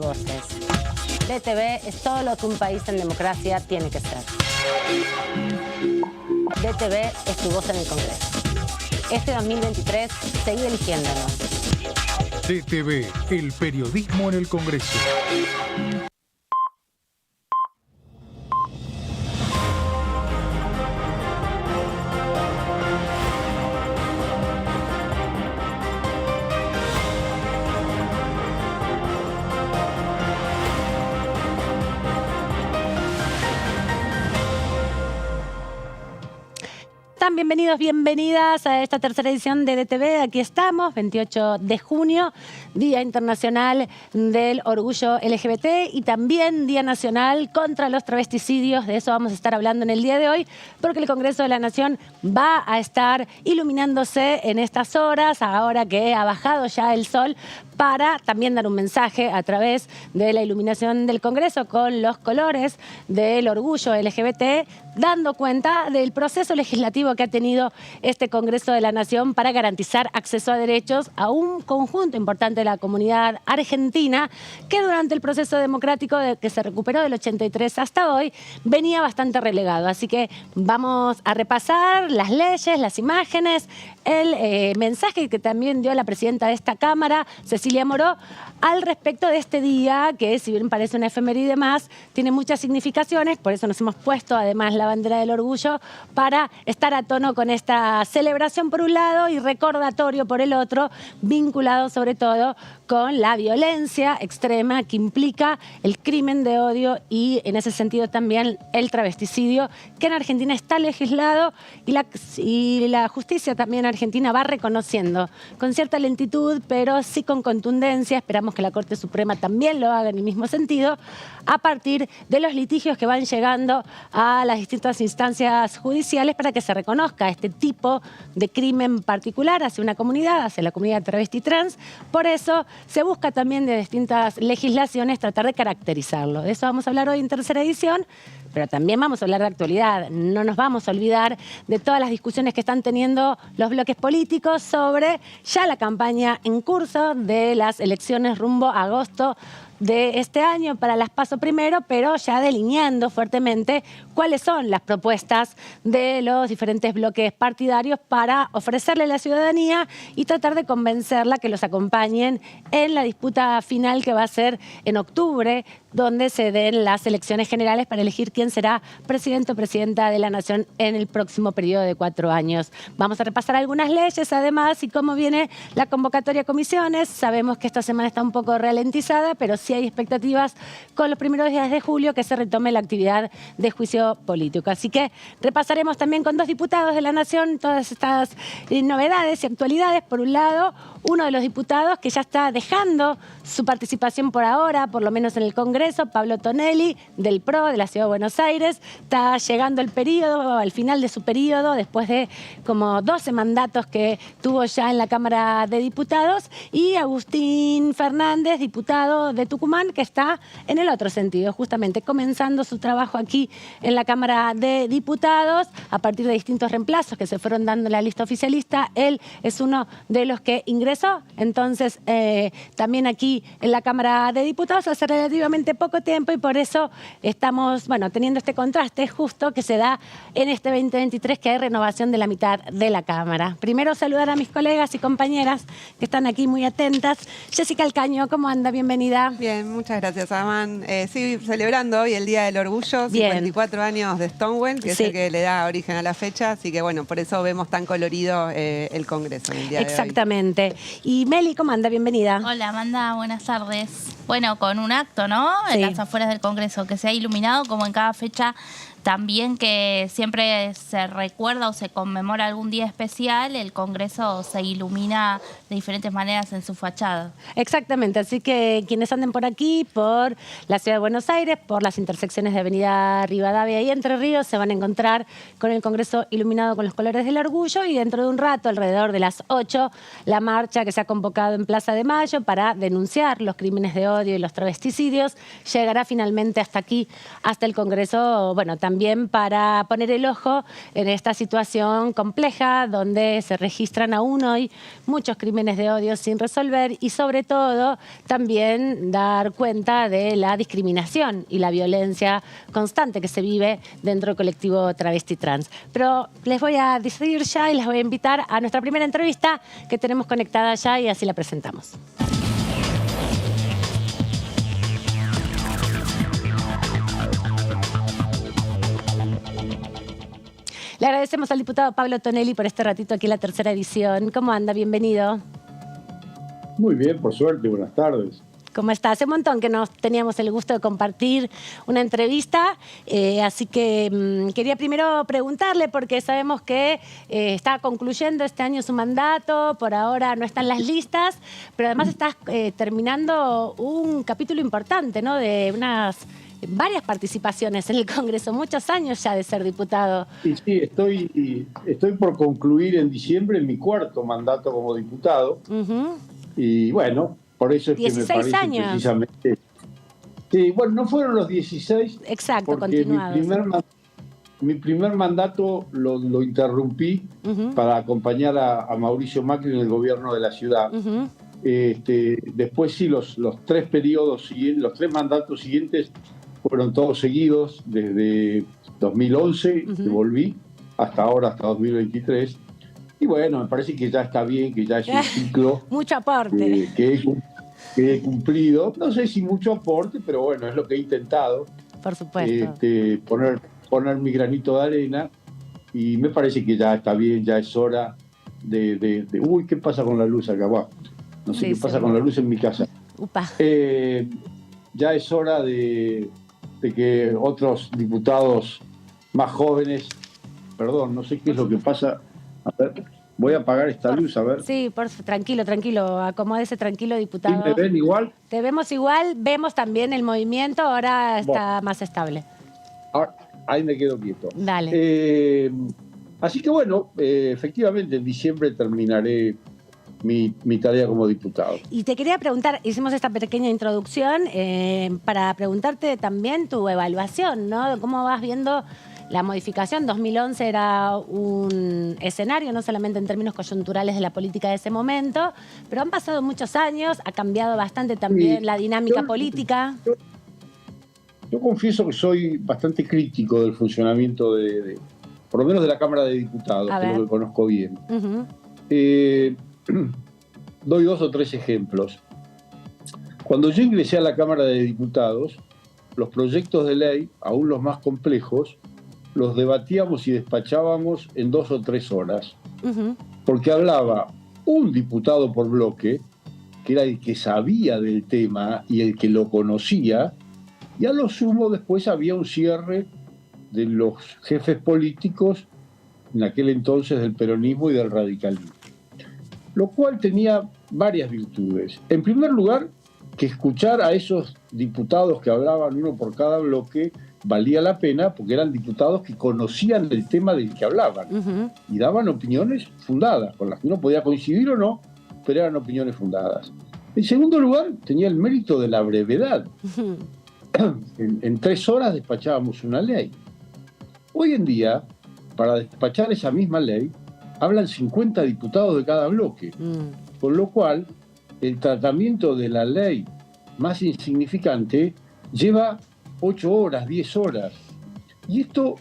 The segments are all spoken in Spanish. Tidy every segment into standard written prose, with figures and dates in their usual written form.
Voces. DTV es todo lo que un país en democracia tiene que ser. DTV es tu voz en el Congreso. Este 2023, seguí eligiéndonos. DTV, el periodismo en el Congreso. Bienvenidos, bienvenidas a esta tercera edición de DTV. Aquí estamos, 28 de junio, Día Internacional del Orgullo LGBT y también Día Nacional contra los Travesticidios. De eso vamos a estar hablando en el día de hoy, porque el Congreso de la Nación va a estar iluminándose en estas horas, ahora que ha bajado ya el sol, para también dar un mensaje a través de la iluminación del Congreso con los colores del orgullo LGBT, dando cuenta del proceso legislativo que ha tenido este Congreso de la Nación para garantizar acceso a derechos a un conjunto importante de la comunidad argentina que durante el proceso democrático que se recuperó del 83 hasta hoy venía bastante relegado. Así que vamos a repasar las leyes, las imágenes, el mensaje que también dio la presidenta de esta Cámara, Cecilia Moró, al respecto de este día, que si bien parece una efeméride más, tiene muchas significaciones. Por eso nos hemos puesto además la bandera del orgullo, para estar a tono con esta celebración por un lado y recordatorio por el otro, vinculado sobre todo con la violencia extrema que implica el crimen de odio y en ese sentido también el travesticidio, que en Argentina está legislado y la justicia también argentina va reconociendo con cierta lentitud, pero sí con contundencia. Esperamos que la Corte Suprema también lo haga en el mismo sentido, a partir de los litigios que van llegando a las distintas instancias judiciales para que se reconozca este tipo de crimen particular hacia una comunidad, hacia la comunidad travesti trans. Por eso se busca también de distintas legislaciones tratar de caracterizarlo. De eso vamos a hablar hoy en tercera edición, pero también vamos a hablar de actualidad. No nos vamos a olvidar de todas las discusiones que están teniendo los bloques políticos sobre ya la campaña en curso de las elecciones rumbo a agosto de este año para las PASO primero, pero ya delineando fuertemente cuáles son las propuestas de los diferentes bloques partidarios para ofrecerle a la ciudadanía y tratar de convencerla que los acompañen en la disputa final que va a ser en octubre, donde se den las elecciones generales para elegir quién será presidente o presidenta de la Nación en el próximo periodo de 4 años. Vamos a repasar algunas leyes además y cómo viene la convocatoria a comisiones. Sabemos que esta semana está un poco ralentizada, pero sí hay expectativas con los primeros días de julio que se retome la actividad de juicio político. Así que repasaremos también con 2 diputados de la Nación todas estas novedades y actualidades. Por un lado, uno de los diputados que ya está dejando su participación por ahora, por lo menos en el Congreso, Pablo Tonelli, del PRO, de la Ciudad de Buenos Aires. Está llegando el periodo, al final de su periodo, después de como 12 mandatos que tuvo ya en la Cámara de Diputados. Y Agustín Fernández, diputado de Tucumán, que está en el otro sentido, justamente comenzando su trabajo aquí en la Cámara de Diputados, a partir de distintos reemplazos que se fueron dando en la lista oficialista. Él es uno de los que ingresó, entonces, también aquí en la Cámara de Diputados hace relativamente poco tiempo, y por eso estamos, bueno, teniendo este contraste justo que se da en este 2023, que hay renovación de la mitad de la Cámara. Primero saludar a mis colegas y compañeras que están aquí muy atentas. Jessica Alcaño, ¿cómo anda? Bienvenida. Bien, muchas gracias, Aman. Sí, celebrando hoy el Día del Orgullo, 54 años de Stonewall, que es el que le da origen a la fecha, así que bueno, por eso vemos tan colorido el Congreso en el día de hoy. Exactamente. Y Meli, ¿cómo anda? Bienvenida. Hola, Amanda, buenas tardes. Bueno, con un acto, ¿no? En las afueras del Congreso, que se ha iluminado como en cada fecha. También que siempre se recuerda o se conmemora algún día especial, el Congreso se ilumina de diferentes maneras en su fachada. Exactamente, así que quienes anden por aquí, por la Ciudad de Buenos Aires, por las intersecciones de Avenida Rivadavia y Entre Ríos, se van a encontrar con el Congreso iluminado con los colores del orgullo, y dentro de un rato, alrededor de las 8, la marcha que se ha convocado en Plaza de Mayo para denunciar los crímenes de odio y los travesticidios llegará finalmente hasta aquí, hasta el Congreso, bueno, también también para poner el ojo en esta situación compleja donde se registran aún hoy muchos crímenes de odio sin resolver y sobre todo también dar cuenta de la discriminación y la violencia constante que se vive dentro del colectivo travesti trans. Pero les voy a decir ya y les voy a invitar a nuestra primera entrevista que tenemos conectada ya y así la presentamos. Le agradecemos al diputado Pablo Tonelli por este ratito aquí en la tercera edición. ¿Cómo anda? Bienvenido. Muy bien, por suerte. Buenas tardes. ¿Cómo está? Hace un montón que nos teníamos el gusto de compartir una entrevista, así que quería primero preguntarle, porque sabemos que está concluyendo este año su mandato, por ahora no están las listas, pero además estás terminando un capítulo importante, ¿no? De varias participaciones en el Congreso, muchos años ya de ser diputado. Y sí, estoy por concluir en diciembre mi cuarto mandato como diputado. Y bueno, por eso es que me parece años. Precisamente... Sí, bueno, no fueron los 16. Exacto, porque mi primer mandato lo interrumpí para acompañar a Mauricio Macri en el gobierno de la ciudad. Después sí, los tres periodos siguientes, los tres mandatos siguientes fueron todos seguidos desde 2011, que volví, hasta ahora, hasta 2023. Y bueno, me parece que ya está bien, que ya es un ciclo. Mucho aporte. Que he cumplido. No sé si mucho aporte, pero bueno, es lo que he intentado. Por supuesto. Poner mi granito de arena. Y me parece que ya está bien, ya es hora de uy, ¿qué pasa con la luz acá abajo? No sé qué pasa con la luz en mi casa. Upa. Ya es hora de que otros diputados más jóvenes, perdón, no sé qué es lo que pasa. A ver, voy a apagar esta luz, a ver. Sí, tranquilo, acomódese tranquilo, diputado. ¿Sí me ven igual? Te vemos igual, vemos también el movimiento, ahora está más estable. Ahora, ahí me quedo quieto. Dale. Así que bueno, efectivamente en diciembre terminaré mi tarea como diputado. Y te quería preguntar, hicimos esta pequeña introducción para preguntarte también tu evaluación, ¿no? ¿Cómo vas viendo la modificación? 2011 era un escenario, no solamente en términos coyunturales de la política de ese momento, pero han pasado muchos años, ha cambiado bastante también la dinámica política. Yo confieso que soy bastante crítico del funcionamiento por lo menos de la Cámara de Diputados, que es lo que conozco bien. Doy 2 o 3 ejemplos. Cuando yo ingresé a la Cámara de Diputados, los proyectos de ley, aún los más complejos, los debatíamos y despachábamos en 2 o 3 horas. Porque hablaba un diputado por bloque, que era el que sabía del tema y el que lo conocía, y a lo sumo después había un cierre de los jefes políticos, en aquel entonces del peronismo y del radicalismo. Lo cual tenía varias virtudes. En primer lugar, que escuchar a esos diputados que hablaban uno por cada bloque valía la pena porque eran diputados que conocían el tema del que hablaban y daban opiniones fundadas, con las que uno podía coincidir o no, pero eran opiniones fundadas. En segundo lugar, tenía el mérito de la brevedad. En 3 horas despachábamos una ley. Hoy en día, para despachar esa misma ley, hablan 50 diputados de cada bloque, con lo cual el tratamiento de la ley más insignificante lleva 8 horas, 10 horas. Y esto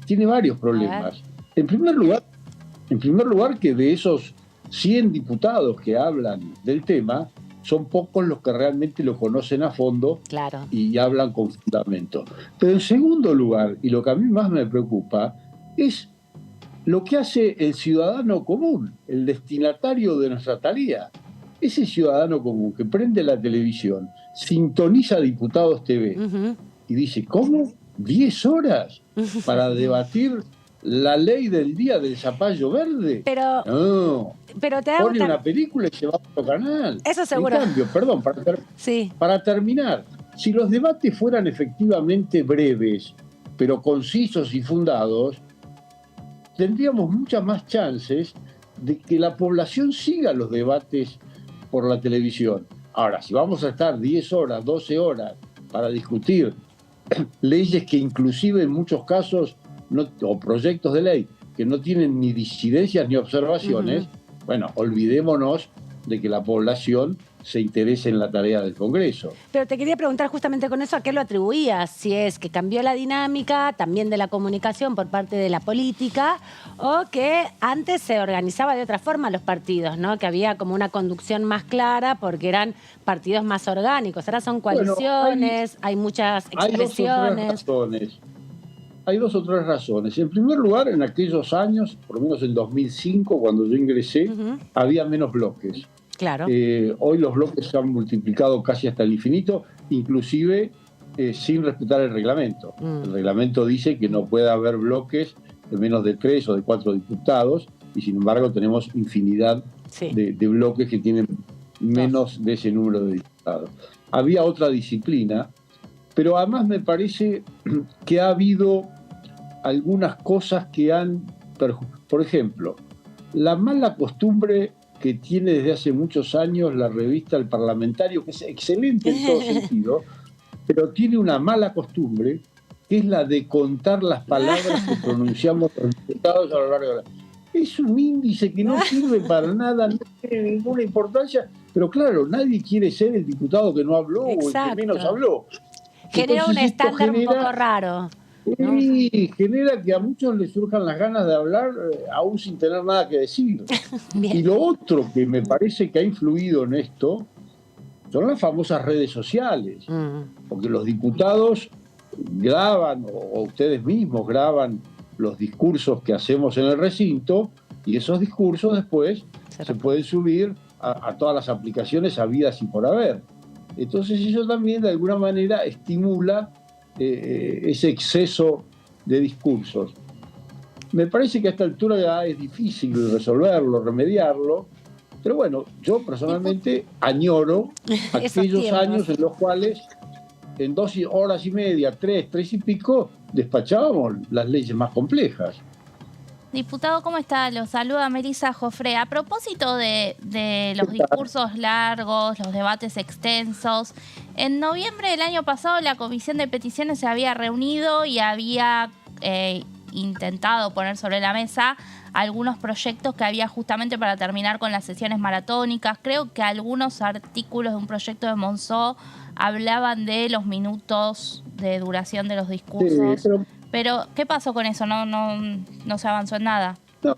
tiene varios problemas. En primer lugar, que de esos 100 diputados que hablan del tema, son pocos los que realmente lo conocen a fondo y hablan con fundamento. Pero en segundo lugar, y lo que a mí más me preocupa, es lo que hace el ciudadano común, el destinatario de nuestra tarea. Ese ciudadano común que prende la televisión, sintoniza Diputados TV y dice, ¿cómo? ¿10 horas para debatir la ley del día del zapallo verde? No, pone una película y se va a otro canal. Eso seguro. En cambio, perdón, para terminar, si los debates fueran efectivamente breves, pero concisos y fundados, tendríamos muchas más chances de que la población siga los debates por la televisión. Ahora, si vamos a estar 10 horas, 12 horas para discutir leyes que inclusive en muchos casos, o proyectos de ley, que no tienen ni disidencias ni observaciones, bueno, olvidémonos de que la población se interese en la tarea del Congreso. Pero te quería preguntar justamente con eso, ¿a qué lo atribuías? Si es que cambió la dinámica también de la comunicación por parte de la política, o que antes se organizaba de otra forma los partidos, ¿no? Que había como una conducción más clara porque eran partidos más orgánicos. Ahora son coaliciones, hay muchas expresiones. Hay dos o tres razones. En primer lugar, en aquellos años, por lo menos en 2005, cuando yo ingresé, había menos bloques. Claro. Hoy los bloques se han multiplicado casi hasta el infinito, inclusive sin respetar el reglamento. El reglamento dice que no puede haber bloques de menos de 3 o de 4 diputados, y sin embargo tenemos infinidad de bloques que tienen menos de ese número de diputados. Había otra disciplina, pero además me parece que ha habido algunas cosas que han perjudicado. Por ejemplo, la mala costumbre que tiene desde hace muchos años la revista El Parlamentario, que es excelente en todo sentido, pero tiene una mala costumbre, que es la de contar las palabras que pronunciamos los diputados a lo largo de la... Es un índice que no sirve para nada, no tiene ninguna importancia, pero claro, nadie quiere ser el diputado que no habló o el que menos habló. Genera un estándar un poco raro. Y genera que a muchos les surjan las ganas de hablar aún sin tener nada que decir. Y lo otro que me parece que ha influido en esto son las famosas redes sociales, porque los diputados graban, o ustedes mismos graban los discursos que hacemos en el recinto, y esos discursos después se pueden subir a todas las aplicaciones habidas y por haber. Entonces eso también de alguna manera estimula ese exceso de discursos. Me parece que a esta altura ya es difícil resolverlo, remediarlo, pero bueno, yo personalmente añoro aquellos años en los cuales en 2 horas y media, 3 y pico, despachábamos las leyes más complejas. Diputado, ¿cómo está? Lo saluda Melissa Jofré. A propósito de los discursos largos, los debates extensos, en noviembre del año pasado la Comisión de Peticiones se había reunido y había intentado poner sobre la mesa algunos proyectos que había justamente para terminar con las sesiones maratónicas. Creo que algunos artículos de un proyecto de Monzó hablaban de los minutos de duración de los discursos. Pero, ¿qué pasó con eso? No se avanzó en nada. No,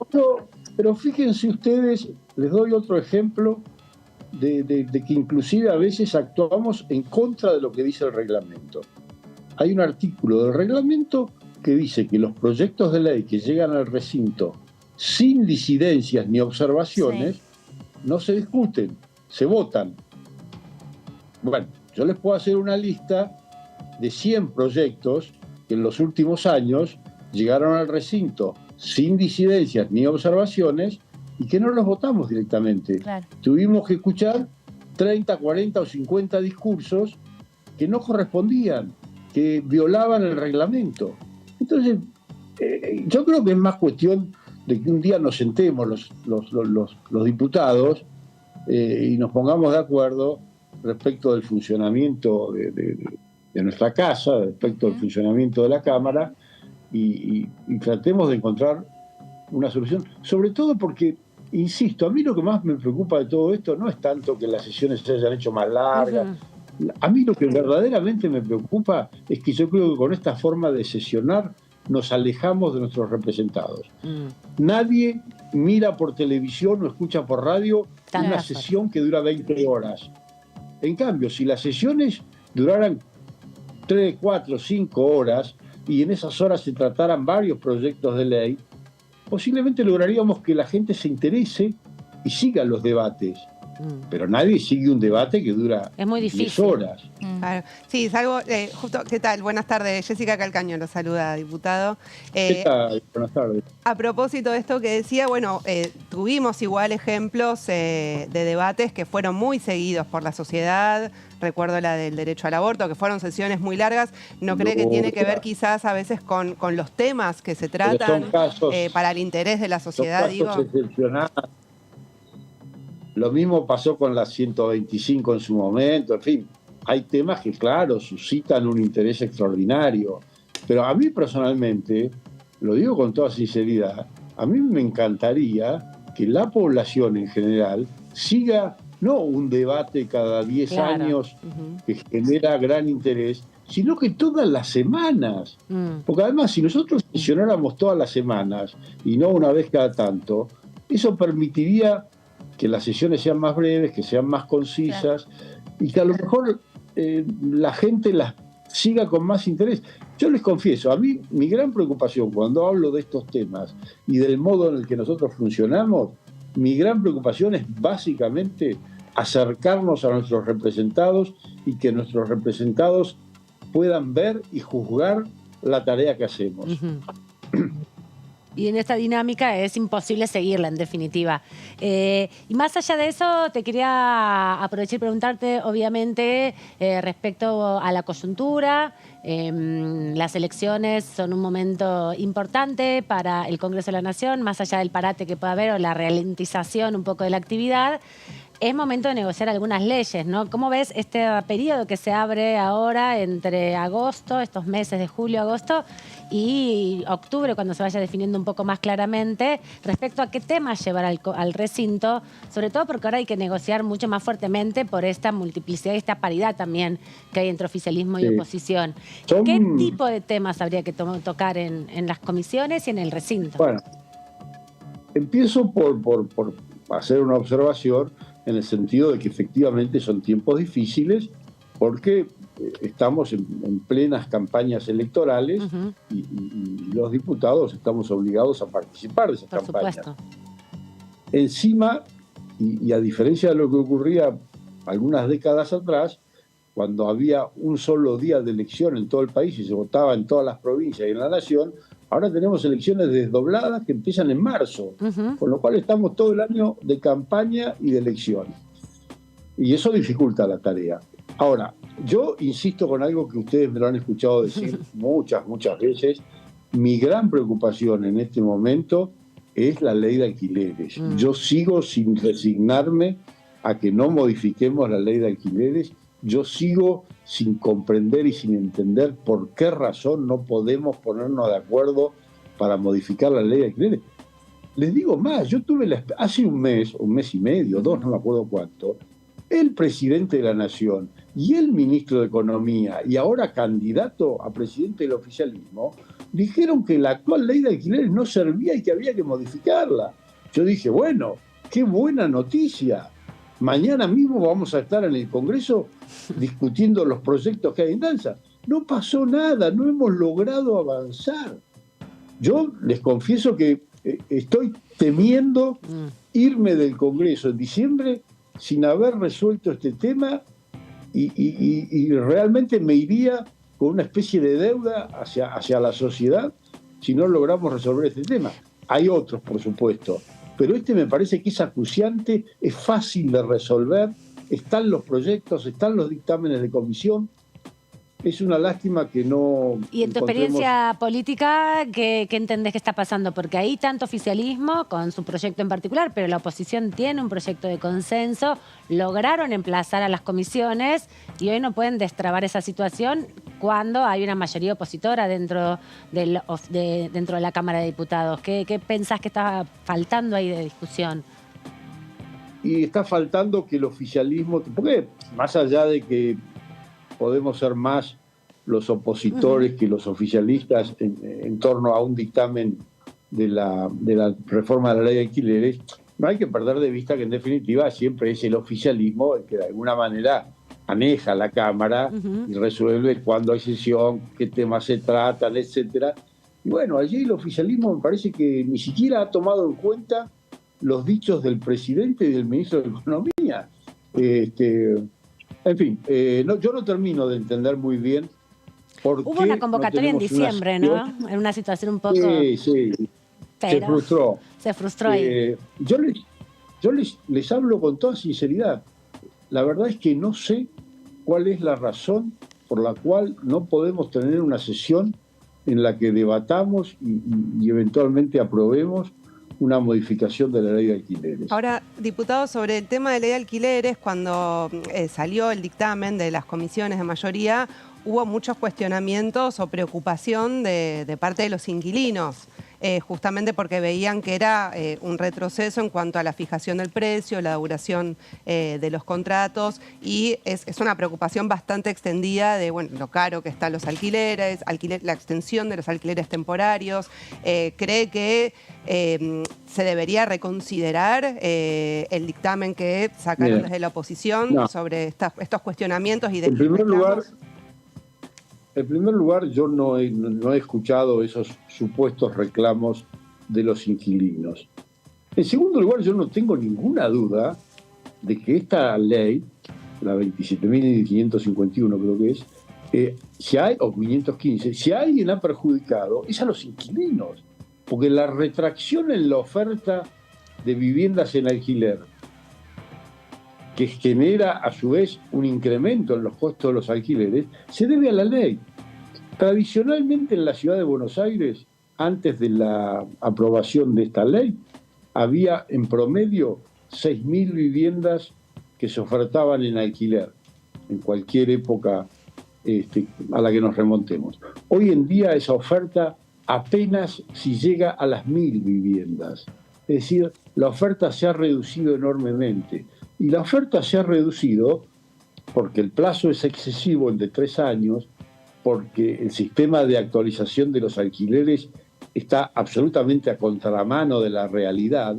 pero fíjense ustedes, les doy otro ejemplo de que inclusive a veces actuamos en contra de lo que dice el reglamento. Hay un artículo del reglamento que dice que los proyectos de ley que llegan al recinto sin disidencias ni observaciones no se discuten, se votan. Bueno, yo les puedo hacer una lista de 100 proyectos que en los últimos años llegaron al recinto sin disidencias ni observaciones y que no los votamos directamente. Claro. Tuvimos que escuchar 30, 40 o 50 discursos que no correspondían, que violaban el reglamento. Entonces, yo creo que es más cuestión de que un día nos sentemos los diputados y nos pongamos de acuerdo respecto del funcionamiento de nuestra casa, respecto al funcionamiento de la Cámara, y tratemos de encontrar una solución. Sobre todo porque, insisto, a mí lo que más me preocupa de todo esto no es tanto que las sesiones se hayan hecho más largas. A mí lo que verdaderamente me preocupa es que yo creo que con esta forma de sesionar nos alejamos de nuestros representados. Nadie mira por televisión o escucha por radio una sesión que dura 20 horas. En cambio, si las sesiones duraran 3, 4, 5 horas y en esas horas se trataran varios proyectos de ley, posiblemente lograríamos que la gente se interese y siga los debates. Pero nadie sigue un debate que dura 10 horas. Claro. Sí, salvo, justo, ¿qué tal? Buenas tardes. Jessica Calcaño lo saluda, diputado. ¿Qué tal? Buenas tardes. A propósito de esto que decía, bueno, tuvimos igual ejemplos de debates que fueron muy seguidos por la sociedad. Recuerdo la del derecho al aborto, que fueron sesiones muy largas. ¿No cree que tiene que ver quizás a veces con los temas que se tratan para el interés de la sociedad? Lo mismo pasó con la 125 en su momento, en fin. hay temas que, claro, suscitan un interés extraordinario. Pero a mí personalmente, lo digo con toda sinceridad, a mí me encantaría que la población en general siga, no un debate cada 10 Claro. años que genera gran interés, sino que todas las semanas. Porque además, si nosotros sesionáramos todas las semanas y no una vez cada tanto, eso permitiría que las sesiones sean más breves, que sean más concisas, y que a lo mejor la gente las siga con más interés. Yo les confieso, a mí mi gran preocupación cuando hablo de estos temas y del modo en el que nosotros funcionamos, mi gran preocupación es básicamente acercarnos a nuestros representados y que nuestros representados puedan ver y juzgar la tarea que hacemos. Y en esta dinámica es imposible seguirla, en definitiva. Y más allá de eso, te quería aprovechar y preguntarte, obviamente, respecto a la coyuntura. Las elecciones son un momento importante para el Congreso de la Nación, más allá del parate que pueda haber o la ralentización un poco de la actividad. Es momento de negociar algunas leyes, ¿no? ¿Cómo ves este periodo que se abre ahora entre agosto, estos meses de julio, agosto, y octubre, cuando se vaya definiendo un poco más claramente respecto a qué temas llevar al recinto, sobre todo porque ahora hay que negociar mucho son por esta multiplicidad y esta paridad también que hay entre oficialismo y oposición? ¿Qué tipo de temas habría que tocar en las comisiones y en el recinto? Bueno, empiezo por hacer una observación en el sentido de que efectivamente son tiempos difíciles porque estamos en plenas campañas electorales y los diputados estamos obligados a participar de esas campañas. Supuesto. Encima, y a diferencia de lo que ocurría algunas décadas atrás, cuando había un solo día de elección en todo el país y se votaba en todas las provincias y en la nación, ahora tenemos elecciones desdobladas que empiezan en marzo, con lo cual estamos todo el año de campaña y de elección. Y eso dificulta la tarea. Ahora, yo insisto con algo que ustedes me lo han escuchado decir muchas veces. Mi gran preocupación en este momento es la ley de alquileres. Yo sigo sin resignarme a que no modifiquemos la ley de alquileres. Yo sigo sin comprender y sin entender por qué razón no podemos ponernos de acuerdo para modificar la ley de alquileres. Les digo más, yo tuve hace un mes y medio, 2, no me acuerdo cuánto, el presidente de la Nación y el ministro de Economía, y ahora candidato a presidente del oficialismo, dijeron que la actual ley de alquileres no servía y que había que modificarla. Yo dije, bueno, qué buena noticia. Mañana mismo vamos a estar en el Congreso discutiendo los proyectos que hay en danza. No pasó nada, no hemos logrado avanzar. Yo les confieso que estoy temiendo irme del Congreso en diciembre sin haber resuelto este tema y realmente me iría con una especie de deuda hacia la sociedad si no logramos resolver este tema. Hay otros, por supuesto, pero este me parece que es acuciante, es fácil de resolver, están los proyectos, están los dictámenes de comisión. Es una lástima que no... Y en tu experiencia política, ¿qué entendés que está pasando? Porque hay tanto oficialismo con su proyecto en particular, pero la oposición tiene un proyecto de consenso, lograron emplazar a las comisiones y hoy no pueden destrabar esa situación cuando hay una mayoría opositora dentro de la Cámara de Diputados. ¿Qué pensás que está faltando ahí de discusión? Y está faltando que el oficialismo... Porque más allá de que podemos ser más los opositores que los oficialistas en torno a un dictamen de la reforma de la ley de alquileres, no hay que perder de vista que en definitiva siempre es el oficialismo el que de alguna manera maneja la Cámara y resuelve cuándo hay sesión, qué temas se tratan, etcétera. Y bueno, allí el oficialismo me parece que ni siquiera ha tomado en cuenta los dichos del presidente y del ministro de Economía. En fin, yo no termino de entender muy bien por qué. Hubo una convocatoria en diciembre, ¿no? En una situación un poco... Sí. Se frustró. Se frustró ahí. Yo les hablo con toda sinceridad. La verdad es que no sé cuál es la razón por la cual no podemos tener una sesión en la que debatamos y eventualmente aprobemos una modificación de la ley de alquileres. Ahora, diputado, sobre el tema de ley de alquileres, cuando salió el dictamen de las comisiones de mayoría, hubo muchos cuestionamientos o preocupación de parte de los inquilinos, justamente porque veían que era un retroceso en cuanto a la fijación del precio, la duración de los contratos, y es una preocupación bastante extendida de lo caro que están los alquileres, la extensión de los alquileres temporarios. ¿Cree que se debería reconsiderar el dictamen que sacaron desde la oposición sobre estos cuestionamientos? Y en primer lugar, yo no he escuchado esos supuestos reclamos de los inquilinos. En segundo lugar, yo no tengo ninguna duda de que esta ley, la 27.551 creo que es, o 515, si alguien ha perjudicado, es a los inquilinos. Porque la retracción en la oferta de viviendas en alquiler, que genera a su vez un incremento en los costos de los alquileres, se debe a la ley. Tradicionalmente en la ciudad de Buenos Aires, antes de la aprobación de esta ley, había en promedio 6.000 viviendas que se ofertaban en alquiler, en cualquier época a la que nos remontemos. Hoy en día esa oferta apenas si llega a las 1.000 viviendas. Es decir, la oferta se ha reducido enormemente. Y la oferta se ha reducido porque el plazo es excesivo, el de 3 años, porque el sistema de actualización de los alquileres está absolutamente a contramano de la realidad.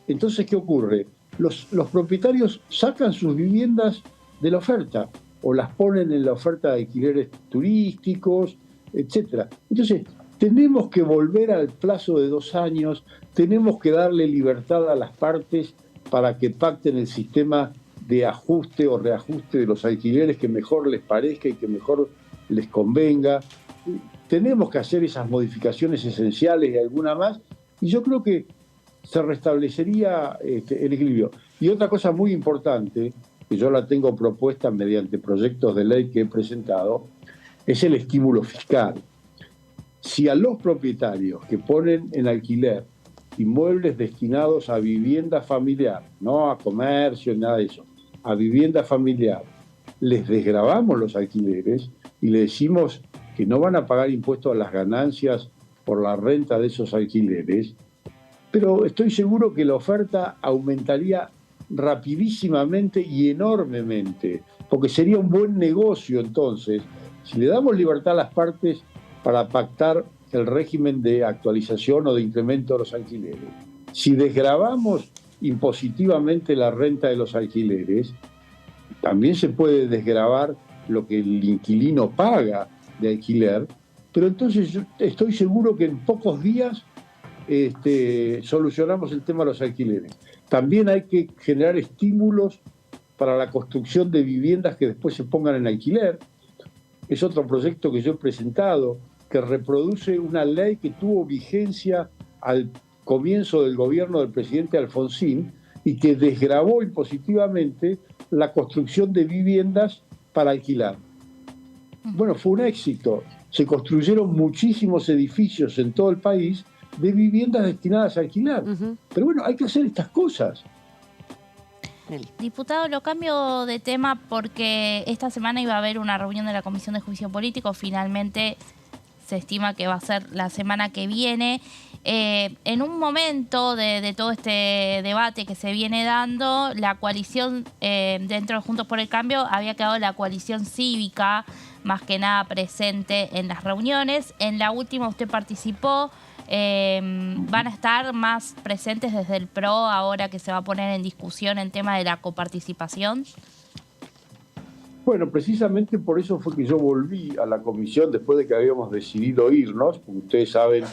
Entonces, ¿qué ocurre? Los propietarios sacan sus viviendas de la oferta o las ponen en la oferta de alquileres turísticos, etc. Entonces, tenemos que volver al plazo de 2 años, tenemos que darle libertad a las partes para que pacten el sistema de ajuste o reajuste de los alquileres que mejor les parezca y que mejor les convenga. Tenemos que hacer esas modificaciones esenciales y alguna más, y yo creo que se restablecería el equilibrio. Y otra cosa muy importante, que yo la tengo propuesta mediante proyectos de ley que he presentado, es el estímulo fiscal. Si a los propietarios que ponen en alquiler inmuebles destinados a vivienda familiar, no a comercio, nada de eso, a vivienda familiar, les desgravamos los alquileres y le decimos que no van a pagar impuestos a las ganancias por la renta de esos alquileres, pero estoy seguro que la oferta aumentaría rapidísimamente y enormemente, porque sería un buen negocio entonces. Si le damos libertad a las partes para pactar el régimen de actualización o de incremento de los alquileres, si desgravamos impositivamente la renta de los alquileres, también se puede desgravar lo que el inquilino paga de alquiler, pero entonces yo estoy seguro que en pocos días solucionamos el tema de los alquileres. También hay que generar estímulos para la construcción de viviendas que después se pongan en alquiler. Es otro proyecto que yo he presentado, que reproduce una ley que tuvo vigencia al comienzo del gobierno del presidente Alfonsín y que desgravó impositivamente la construcción de viviendas para alquilar. Bueno, fue un éxito. Se construyeron muchísimos edificios en todo el país de viviendas destinadas a alquilar. Pero bueno, hay que hacer estas cosas. Diputado, lo cambio de tema porque esta semana iba a haber una reunión de la Comisión de Juicio Político. Finalmente se estima que va a ser la semana que viene. En un momento de todo este debate que se viene dando, la coalición dentro de Juntos por el Cambio había quedado la coalición cívica más que nada presente en las reuniones. En la última usted participó. ¿Van a estar más presentes desde el PRO ahora que se va a poner en discusión el tema de la coparticipación? Bueno, precisamente por eso fue que yo volví a la comisión después de que habíamos decidido irnos, porque ustedes saben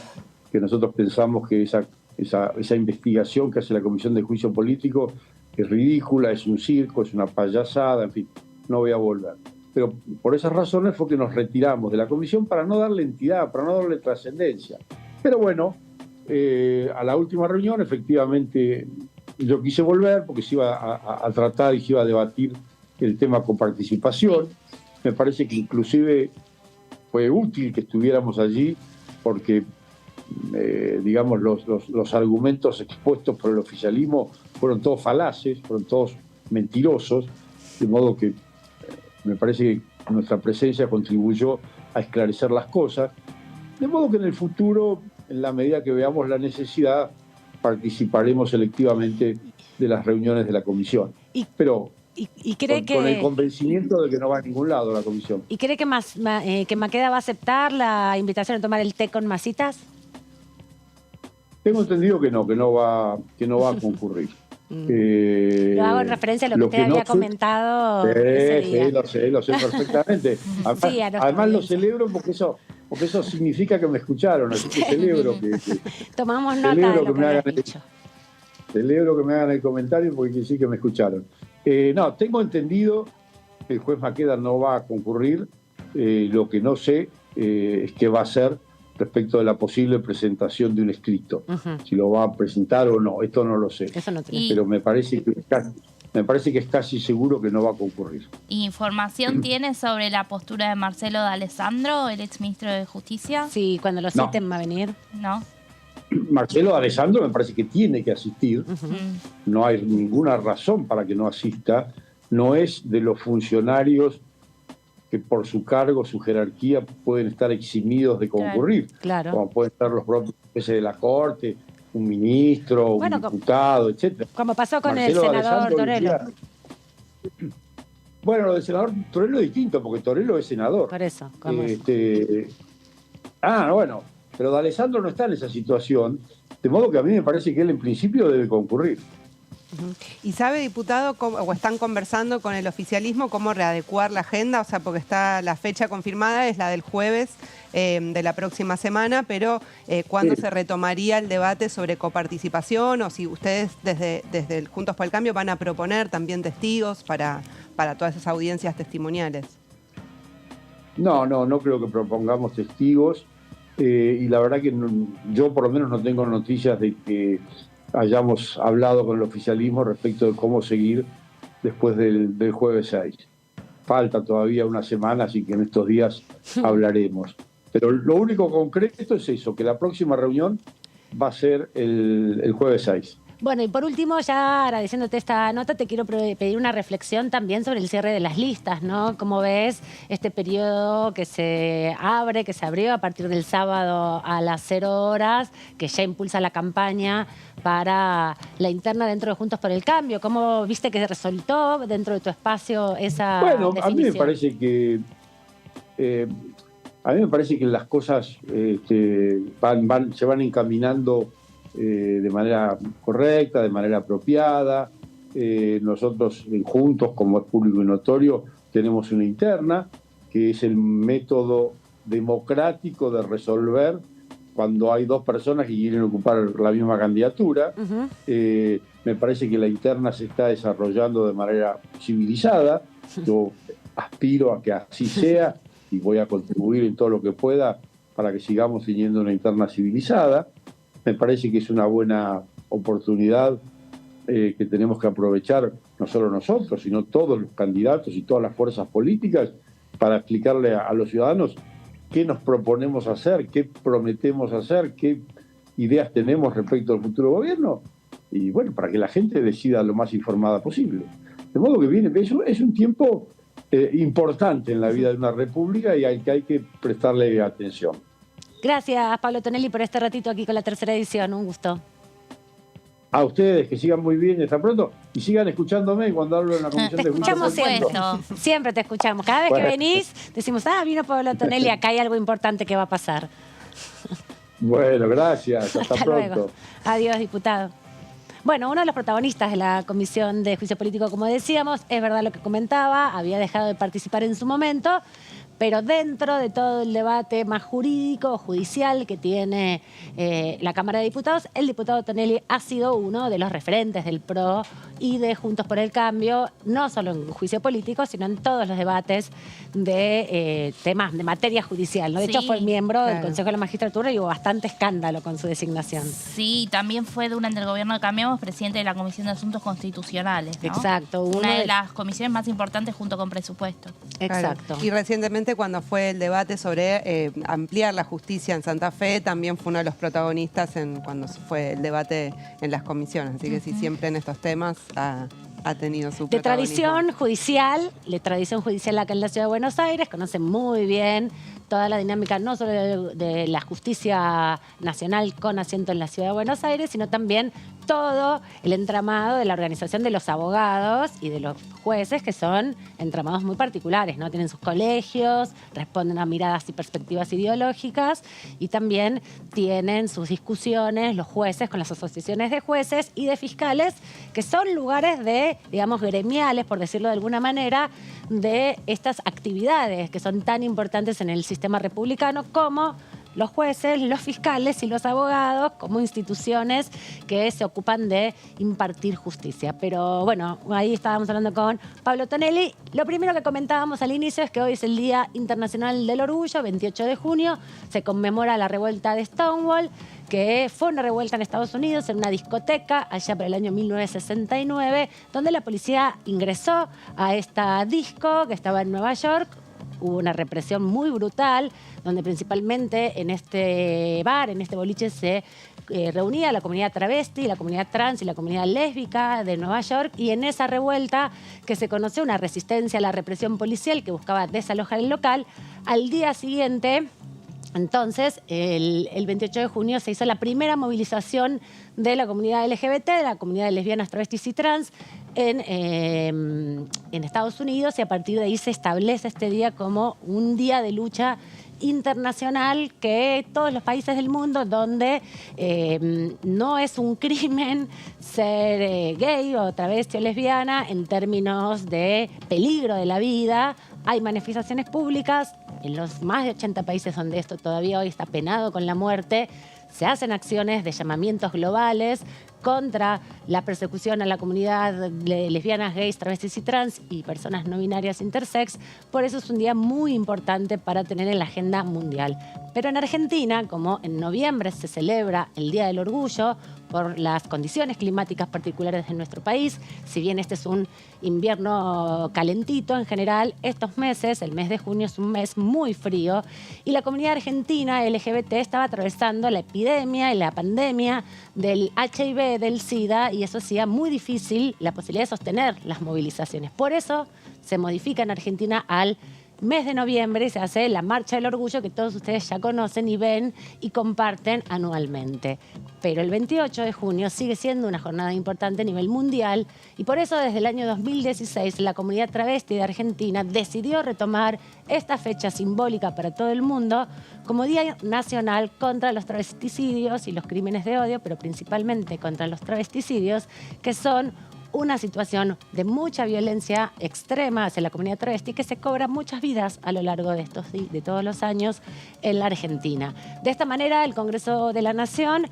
que nosotros pensamos que esa investigación que hace la Comisión de Juicio Político es ridícula, es un circo, es una payasada, en fin, no voy a volver. Pero por esas razones fue que nos retiramos de la comisión para no darle entidad, para no darle trascendencia. Pero bueno, a la última reunión efectivamente yo quise volver porque se iba a tratar y se iba a debatir el tema coparticipación. Me parece que inclusive fue útil que estuviéramos allí porque digamos, los argumentos expuestos por el oficialismo fueron todos falaces, fueron todos mentirosos, de modo que me parece que nuestra presencia contribuyó a esclarecer las cosas, de modo que en el futuro, en la medida que veamos la necesidad, participaremos selectivamente de las reuniones de la comisión. Pero ¿Y cree con el convencimiento de que no va a ningún lado la comisión. ¿Y cree que Maqueda va a aceptar la invitación a tomar el té con masitas? Tengo entendido que no va a concurrir. Lo hago en referencia a lo que usted había comentado ese día. Sí, lo sé perfectamente. Además lo celebro porque eso significa que me escucharon, así que celebro que tomamos nota de lo que me habías dicho. Celebro que me hagan el comentario porque sí que me escucharon. No, tengo entendido que el juez Maqueda no va a concurrir. Lo que no sé es qué va a hacer respecto de la posible presentación de un escrito. Si lo va a presentar o no, esto no lo sé. Eso no pero me parece que es casi seguro que no va a concurrir. ¿Información tiene sobre la postura de Marcelo D'Alessandro, el exministro de Justicia? Sí, cuando lo citen va a venir. No. Marcelo D'Alessandro me parece que tiene que asistir. No hay ninguna razón para que no asista. No es de los funcionarios que por su cargo, su jerarquía, pueden estar eximidos de concurrir. Claro. Como pueden estar los propios jueces de la Corte, un ministro, un diputado, etc. Como pasó con el senador Torello. Bueno, lo del senador Torello es distinto, porque Torello es senador. Por eso. Bueno, pero D'Alessandro no está en esa situación, de modo que a mí me parece que él en principio debe concurrir. ¿Y sabe, diputado, o están conversando con el oficialismo cómo readecuar la agenda? O sea, porque está la fecha confirmada, es la del jueves de la próxima semana, pero ¿cuándo se retomaría el debate sobre coparticipación? O si ustedes desde el Juntos por el Cambio van a proponer también testigos para todas esas audiencias testimoniales. No creo que propongamos testigos. Y la verdad que yo por lo menos no tengo noticias de que hayamos hablado con el oficialismo respecto de cómo seguir después del jueves 6. Falta todavía una semana, así que en estos días hablaremos. Pero lo único concreto es eso, que la próxima reunión va a ser el jueves 6. Bueno, y por último, ya agradeciéndote esta nota, te quiero pedir una reflexión también sobre el cierre de las listas, ¿no? ¿Cómo ves este periodo que se abrió a partir del sábado a las 0 horas, que ya impulsa la campaña para la interna dentro de Juntos por el Cambio? ¿Cómo viste que resultó dentro de tu espacio esa definición? A mí me parece que las cosas se van encaminando de manera correcta, de manera apropiada. Nosotros Juntos, como es público y notorio, tenemos una interna, que es el método democrático de resolver cuando hay dos personas que quieren ocupar la misma candidatura. Me parece que la interna se está desarrollando de manera civilizada. Yo aspiro a que así sea y voy a contribuir en todo lo que pueda para que sigamos teniendo una interna civilizada. Me parece que es una buena oportunidad que tenemos que aprovechar, no solo nosotros, sino todos los candidatos y todas las fuerzas políticas, para explicarle a los ciudadanos qué nos proponemos hacer, qué prometemos hacer, qué ideas tenemos respecto al futuro gobierno, y bueno, para que la gente decida lo más informada posible. De modo que es un tiempo importante en la vida de una república y al que hay que prestarle atención. Gracias, Pablo Tonelli, por este ratito aquí con la tercera edición. Un gusto. A ustedes, que sigan muy bien, hasta pronto. Y sigan escuchándome cuando hablo en la comisión de Juntos. Te escuchamos siempre. Siempre te escuchamos. Cada vez que venís, decimos, vino Pablo Tonelli, acá hay algo importante que va a pasar. Bueno, gracias. Hasta pronto. Luego. Adiós, diputado. Bueno, uno de los protagonistas de la Comisión de Juicio Político, como decíamos, es verdad lo que comentaba, había dejado de participar en su momento, pero dentro de todo el debate más jurídico, judicial que tiene la Cámara de Diputados, el diputado Tonelli ha sido uno de los referentes del PRO y de Juntos por el Cambio, no solo en juicio político, sino en todos los debates de temas de materia judicial, ¿no? De hecho, fue miembro del Consejo de la Magistratura y hubo bastante escándalo con su designación. Sí, también fue durante el gobierno de Cambiemos presidente de la Comisión de Asuntos Constitucionales, ¿no? Exacto. Una de las comisiones más importantes junto con presupuesto. Exacto. Claro. Y recientemente recientemente cuando fue el debate sobre ampliar la justicia en Santa Fe, también fue uno de los protagonistas cuando fue el debate en las comisiones. Así que sí, siempre en estos temas ha tenido su de protagonismo. tradición judicial acá en la Ciudad de Buenos Aires, conoce muy bien toda la dinámica no solo de la justicia nacional con asiento en la Ciudad de Buenos Aires, sino también todo el entramado de la organización de los abogados y de los jueces, que son entramados muy particulares, ¿no? Tienen sus colegios, responden a miradas y perspectivas ideológicas y también tienen sus discusiones los jueces con las asociaciones de jueces y de fiscales, que son lugares de, digamos, gremiales, por decirlo de alguna manera, de estas actividades que son tan importantes en el sistema republicano como los jueces, los fiscales y los abogados como instituciones que se ocupan de impartir justicia. Pero bueno, ahí estábamos hablando con Pablo Tonelli. Lo primero que comentábamos al inicio es que hoy es el Día Internacional del Orgullo, 28 de junio, se conmemora la revuelta de Stonewall, que fue una revuelta en Estados Unidos, en una discoteca, allá por el año 1969, donde la policía ingresó a esta disco que estaba en Nueva York. Hubo una represión muy brutal, donde principalmente en este bar, en este boliche, se reunía la comunidad travesti, la comunidad trans y la comunidad lésbica de Nueva York. Y en esa revuelta, que se conoció una resistencia a la represión policial que buscaba desalojar el local, al día siguiente, entonces, el 28 de junio se hizo la primera movilización de la comunidad LGBT, de la comunidad de lesbianas, travestis y trans en Estados Unidos, y a partir de ahí se establece este día como un día de lucha internacional que todos los países del mundo donde no es un crimen ser gay o travesti o lesbiana en términos de peligro de la vida, hay manifestaciones públicas. En los más de 80 países donde esto todavía hoy está penado con la muerte, se hacen acciones de llamamientos globales contra la persecución a la comunidad de lesbianas, gays, travestis y trans y personas no binarias intersex. Por eso es un día muy importante para tener en la agenda mundial. Pero en Argentina, como en noviembre se celebra el Día del Orgullo, por las condiciones climáticas particulares de nuestro país, si bien este es un invierno calentito en general, estos meses, el mes de junio es un mes muy frío y la comunidad argentina LGBT estaba atravesando la epidemia y la pandemia del HIV, del SIDA, y eso hacía muy difícil la posibilidad de sostener las movilizaciones. Por eso se modifica en Argentina al mes de noviembre y se hace la Marcha del Orgullo, que todos ustedes ya conocen y ven y comparten anualmente. Pero el 28 de junio sigue siendo una jornada importante a nivel mundial y por eso desde el año 2016 la comunidad travesti de Argentina decidió retomar esta fecha simbólica para todo el mundo como Día Nacional contra los Travesticidios y los crímenes de odio, pero principalmente contra los travesticidios, que son una situación de mucha violencia extrema hacia la comunidad travesti que se cobra muchas vidas a lo largo de todos los años en la Argentina. De esta manera, el Congreso de la Nación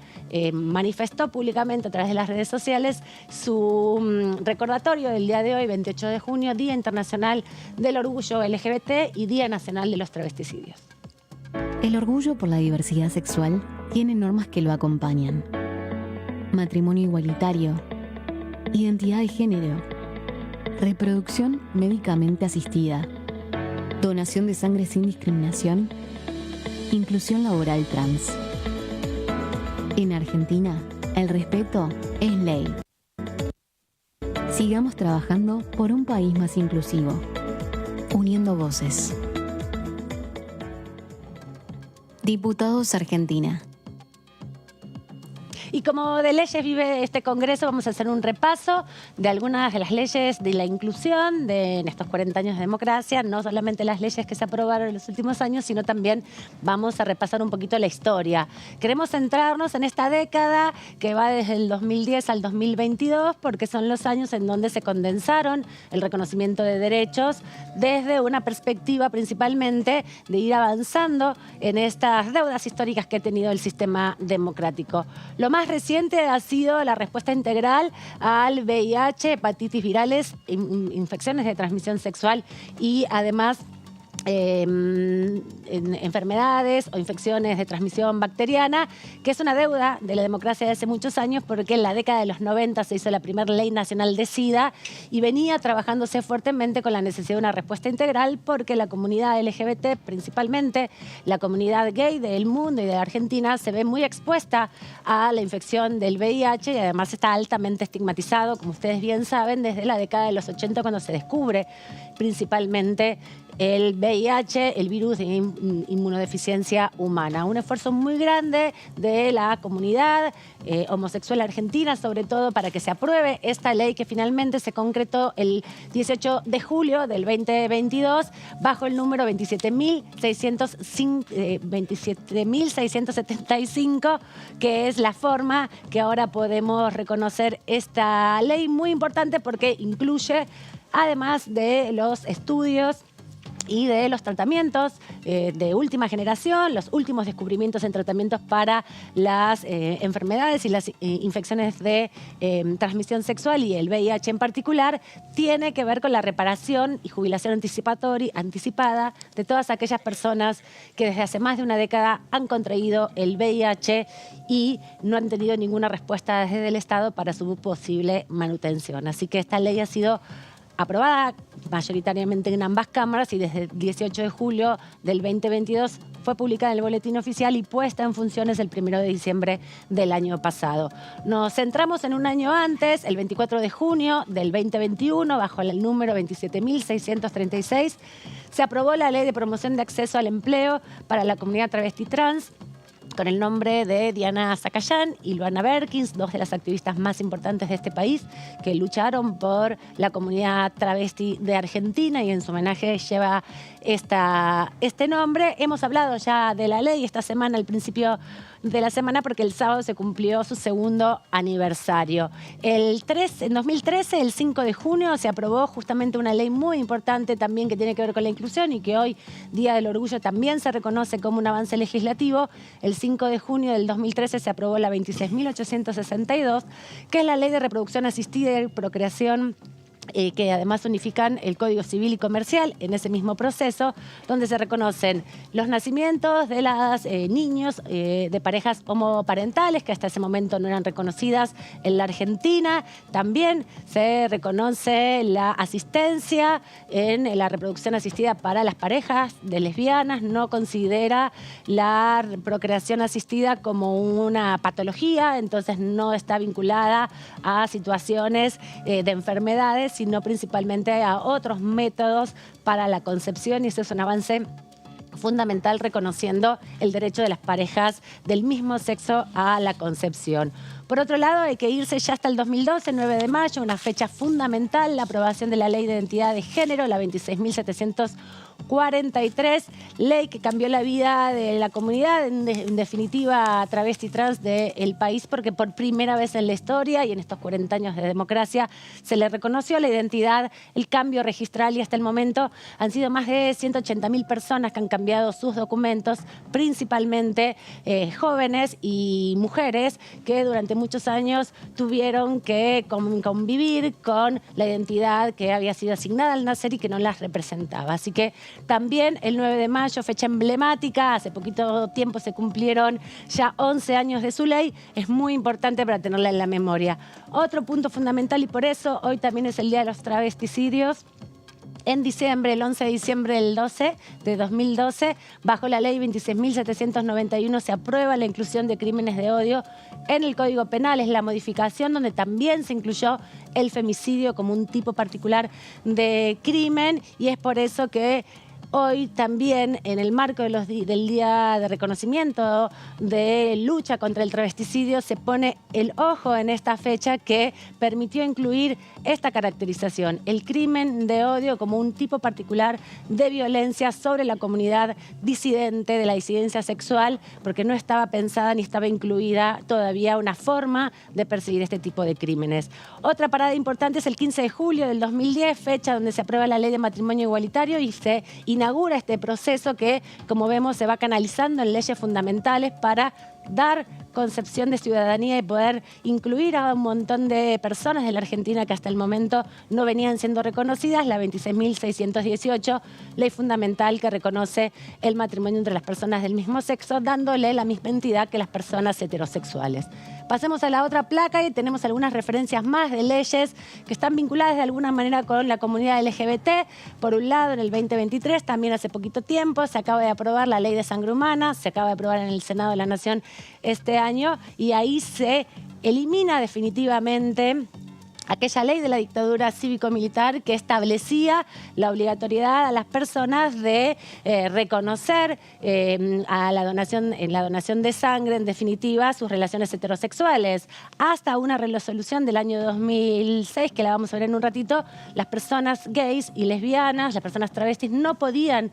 manifestó públicamente a través de las redes sociales su recordatorio del día de hoy, 28 de junio, Día Internacional del Orgullo LGBT y Día Nacional de los Travesticidios. El orgullo por la diversidad sexual tiene normas que lo acompañan. Matrimonio igualitario, identidad de género, reproducción médicamente asistida, donación de sangre sin discriminación, inclusión laboral trans. En Argentina, el respeto es ley. Sigamos trabajando por un país más inclusivo, uniendo voces. Diputados Argentina. Y como de leyes vive este Congreso, vamos a hacer un repaso de algunas de las leyes de la inclusión en estos 40 años de democracia, no solamente las leyes que se aprobaron en los últimos años, sino también vamos a repasar un poquito la historia. Queremos centrarnos en esta década que va desde el 2010 al 2022, porque son los años en donde se condensaron el reconocimiento de derechos desde una perspectiva principalmente de ir avanzando en estas deudas históricas que ha tenido el sistema democrático. Lo más reciente ha sido la respuesta integral al VIH, hepatitis virales, infecciones de transmisión sexual y además enfermedades o infecciones de transmisión bacteriana, que es una deuda de la democracia de hace muchos años, porque en la década de los 90 se hizo la primera ley nacional de SIDA y venía trabajándose fuertemente con la necesidad de una respuesta integral, porque la comunidad LGBT, principalmente la comunidad gay del mundo y de la Argentina, se ve muy expuesta a la infección del VIH y además está altamente estigmatizado, como ustedes bien saben, desde la década de los 80, cuando se descubre principalmente el VIH, el virus de inmunodeficiencia humana. Un esfuerzo muy grande de la comunidad homosexual argentina, sobre todo para que se apruebe esta ley que finalmente se concretó el 18 de julio del 2022 bajo el número 27.675, que es la forma que ahora podemos reconocer esta ley, muy importante porque incluye, además de los estudios y de los tratamientos de última generación, los últimos descubrimientos en tratamientos para las enfermedades y las infecciones de transmisión sexual y el VIH en particular, tiene que ver con la reparación y jubilación anticipada de todas aquellas personas que desde hace más de una década han contraído el VIH y no han tenido ninguna respuesta desde el Estado para su posible manutención. Así que esta ley ha sido aprobada mayoritariamente en ambas cámaras y desde el 18 de julio del 2022 fue publicada en el Boletín Oficial y puesta en funciones el 1 de diciembre del año pasado. Nos centramos en un año antes, el 24 de junio del 2021, bajo el número 27.636, se aprobó la Ley de Promoción de Acceso al Empleo para la comunidad travesti trans, con el nombre de Diana Zacayán y Luana Berkins, dos de las activistas más importantes de este país que lucharon por la comunidad travesti de Argentina, y en su homenaje lleva este nombre. Hemos hablado ya de la ley esta semana, al principio de la semana, porque el sábado se cumplió su segundo aniversario. En 2013, el 5 de junio, se aprobó justamente una ley muy importante también que tiene que ver con la inclusión y que hoy, Día del Orgullo, también se reconoce como un avance legislativo. El 5 de junio del 2013 se aprobó la 26.862, que es la Ley de Reproducción Asistida y Procreación, que además unifican el Código Civil y Comercial en ese mismo proceso, donde se reconocen los nacimientos de los niños de parejas homoparentales, que hasta ese momento no eran reconocidas en la Argentina. También se reconoce la asistencia en la reproducción asistida para las parejas de lesbianas. No considera la procreación asistida como una patología, entonces no está vinculada a situaciones de enfermedades, sino principalmente a otros métodos para la concepción, y eso es un avance fundamental, reconociendo el derecho de las parejas del mismo sexo a la concepción. Por otro lado, hay que irse ya hasta el 2012, 9 de mayo, una fecha fundamental, la aprobación de la Ley de Identidad de Género, la 26.743, ley que cambió la vida de la comunidad, en definitiva travesti trans del país, porque por primera vez en la historia y en estos 40 años de democracia se le reconoció la identidad, el cambio registral, y hasta el momento han sido más de 180.000 personas que han cambiado sus documentos, principalmente jóvenes y mujeres que durante muchos años tuvieron que convivir con la identidad que había sido asignada al nacer y que no las representaba. Así que también el 9 de mayo, fecha emblemática, hace poquito tiempo se cumplieron ya 11 años de su ley, es muy importante para tenerla en la memoria. Otro punto fundamental, y por eso hoy también es el Día de los Travesticidios. En diciembre, el 11 de diciembre del 2012, bajo la ley 26.791, se aprueba la inclusión de crímenes de odio en el Código Penal. Es la modificación donde también se incluyó el femicidio como un tipo particular de crimen, y es por eso que hoy también, en el marco del Día de Reconocimiento de Lucha contra el Travesticidio, se pone el ojo en esta fecha que permitió incluir esta caracterización, el crimen de odio como un tipo particular de violencia sobre la comunidad disidente, de la disidencia sexual, porque no estaba pensada ni estaba incluida todavía una forma de perseguir este tipo de crímenes. Otra parada importante es el 15 de julio del 2010, fecha donde se aprueba la Ley de Matrimonio Igualitario y se inaugura este proceso que, como vemos, se va canalizando en leyes fundamentales para dar concepción de ciudadanía y poder incluir a un montón de personas de la Argentina que hasta el momento no venían siendo reconocidas, la 26.618, ley fundamental que reconoce el matrimonio entre las personas del mismo sexo, dándole la misma entidad que las personas heterosexuales. Pasemos a la otra placa y tenemos algunas referencias más de leyes que están vinculadas de alguna manera con la comunidad LGBT. Por un lado, en el 2023, también hace poquito tiempo, se acaba de aprobar la ley de sangre humana, se acaba de aprobar en el Senado de la Nación este año, y ahí se elimina definitivamente aquella ley de la dictadura cívico-militar que establecía la obligatoriedad a las personas de reconocer a la donación, en la donación de sangre, en definitiva, sus relaciones heterosexuales. Hasta una resolución del año 2006, que la vamos a ver en un ratito, las personas gays y lesbianas, las personas travestis, no podían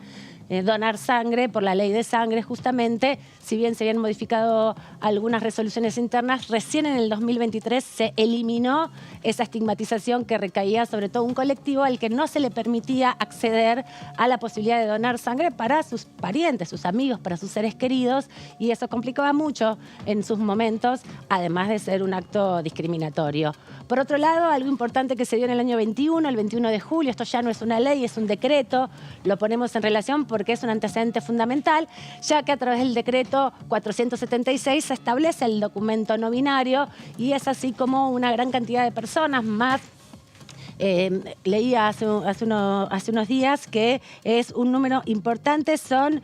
donar sangre por la ley de sangre, justamente, si bien se habían modificado algunas resoluciones internas, recién en el 2023 se eliminó esa estigmatización que recaía sobre todo un colectivo al que no se le permitía acceder a la posibilidad de donar sangre para sus parientes, sus amigos, para sus seres queridos, y eso complicaba mucho en sus momentos, además de ser un acto discriminatorio. Por otro lado, algo importante que se dio en el año 21, el 21 de julio, esto ya no es una ley, es un decreto, lo ponemos en relación porque es un antecedente fundamental, ya que a través del decreto 476 se establece el documento no binario, y es así como una gran cantidad de personas más. Leía hace unos días que es un número importante, son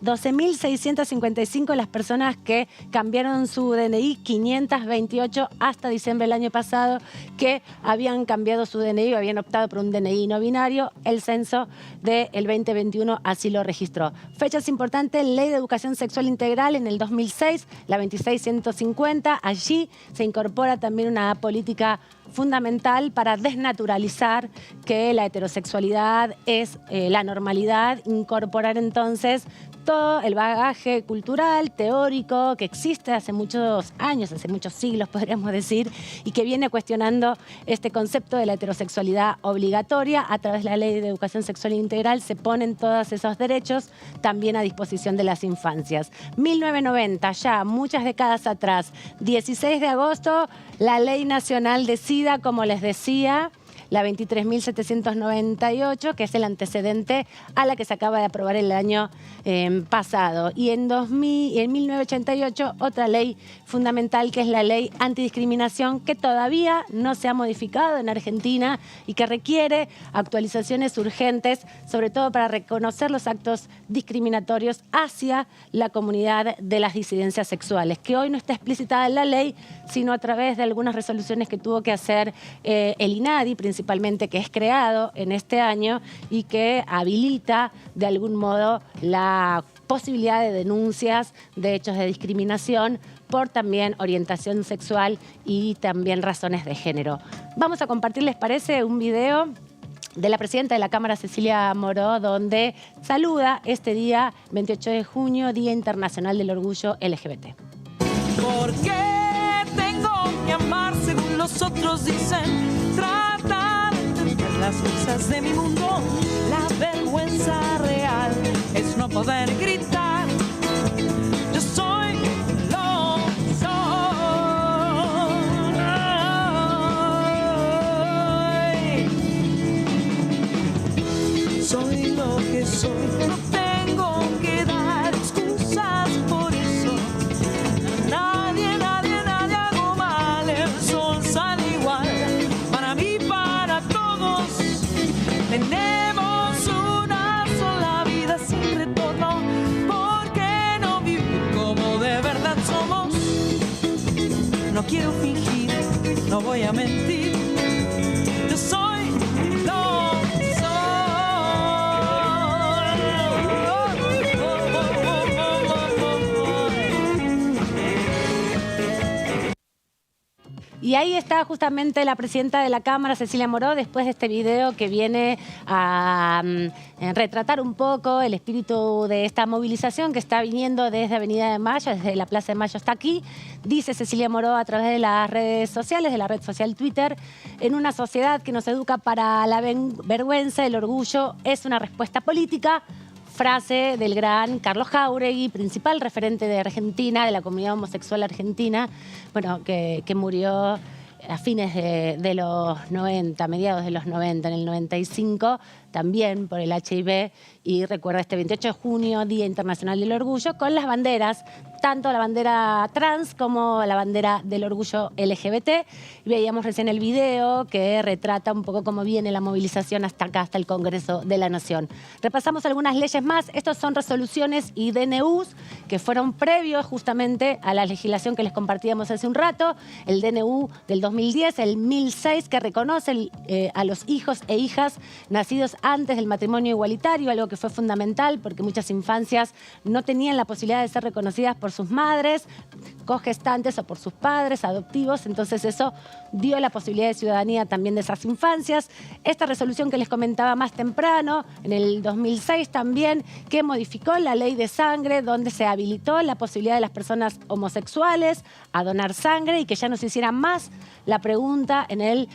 12.655 las personas que cambiaron su DNI, 528 hasta diciembre del año pasado que habían cambiado su DNI o habían optado por un DNI no binario. El censo del 2021 así lo registró. Fechas importantes, Ley de Educación Sexual Integral en el 2006, la 26.150. Allí se incorpora también una política fundamental para desnaturalizar que la heterosexualidad es la normalidad, incorporar entonces todo el bagaje cultural, teórico, que existe hace muchos años, hace muchos siglos, podríamos decir, y que viene cuestionando este concepto de la heterosexualidad obligatoria. A través de la Ley de Educación Sexual Integral se ponen todos esos derechos también a disposición de las infancias. 1990, ya muchas décadas atrás, 16 de agosto, la Ley Nacional de SIDA, como les decía, la 23.798, que es el antecedente a la que se acaba de aprobar el año pasado. Y en 1988, otra ley fundamental, que es la ley antidiscriminación, que todavía no se ha modificado en Argentina y que requiere actualizaciones urgentes, sobre todo para reconocer los actos discriminatorios hacia la comunidad de las disidencias sexuales, que hoy no está explicitada en la ley, sino a través de algunas resoluciones que tuvo que hacer el INADI, principalmente, que es creado en este año y que habilita de algún modo la posibilidad de denuncias de hechos de discriminación por también orientación sexual y también razones de género. Vamos a compartir, ¿les parece?, un video de la presidenta de la Cámara, Cecilia Moró, donde saluda este día, 28 de junio, Día Internacional del Orgullo LGBT. ¿Por qué tengo que amar según los otros dicen? Trata de entender las cosas de mi mundo. La vergüenza real es no poder gritar. Yo soy lo que soy. Soy lo que soy. No tengo que dar excusas por eso. Nadie hago mal. El sol sale igual. Para mí, para todos. Tenemos una sola vida sin retorno. ¿Por qué no vivir como de verdad somos? No quiero fingir, no voy a mentir. Yo soy lo que soy. Y ahí está justamente la presidenta de la Cámara, Cecilia Moró, después de este video que viene a retratar un poco el espíritu de esta movilización que está viniendo desde Avenida de Mayo, desde la Plaza de Mayo hasta aquí. Dice Cecilia Moró a través de las redes sociales, de la red social Twitter: en una sociedad que nos educa para la vergüenza, el orgullo es una respuesta política frase del gran Carlos Jáuregui, principal referente de Argentina, de la comunidad homosexual argentina, bueno, que murió a fines de los 90, mediados de los 90, en el 95, también por el HIV, y recuerda este 28 de junio, Día Internacional del Orgullo, con las banderas, tanto la bandera trans como la bandera del orgullo LGBT. Y veíamos recién el video que retrata un poco cómo viene la movilización hasta acá, hasta el Congreso de la Nación. Repasamos algunas leyes más. Estos son resoluciones y DNUs que fueron previos justamente a la legislación que les compartíamos hace un rato. El DNU del 2010, el 1006, que reconoce a los hijos e hijas nacidos antes del matrimonio igualitario, algo que fue fundamental porque muchas infancias no tenían la posibilidad de ser reconocidas por sus madres, cogestantes o por sus padres adoptivos. Entonces eso dio la posibilidad de ciudadanía también de esas infancias. Esta resolución que les comentaba más temprano, en el 2006 también, que modificó la ley de sangre, donde se habilitó la posibilidad de las personas homosexuales a donar sangre y que ya no se hiciera más la pregunta en el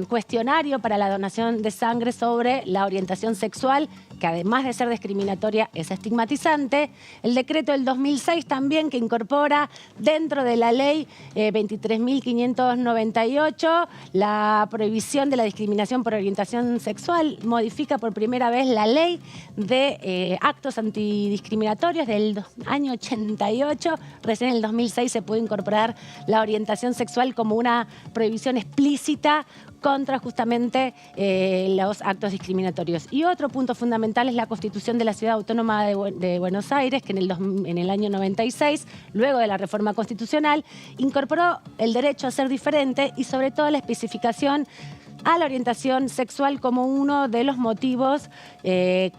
cuestionario para la donación de sangre sobre la orientación sexual, que además de ser discriminatoria es estigmatizante. El decreto del 2006 también, que incorpora dentro de la ley 23.598 la prohibición de la discriminación por orientación sexual, modifica por primera vez la ley de actos antidiscriminatorios del año 88. Recién en el 2006 se pudo incorporar la orientación sexual como una prohibición explícita contra justamente los actos discriminatorios. Y otro punto fundamental es la Constitución de la Ciudad Autónoma de Buenos Aires, que en el año 96, luego de la reforma constitucional, incorporó el derecho a ser diferente y sobre todo la especificación a la orientación sexual como uno de los motivos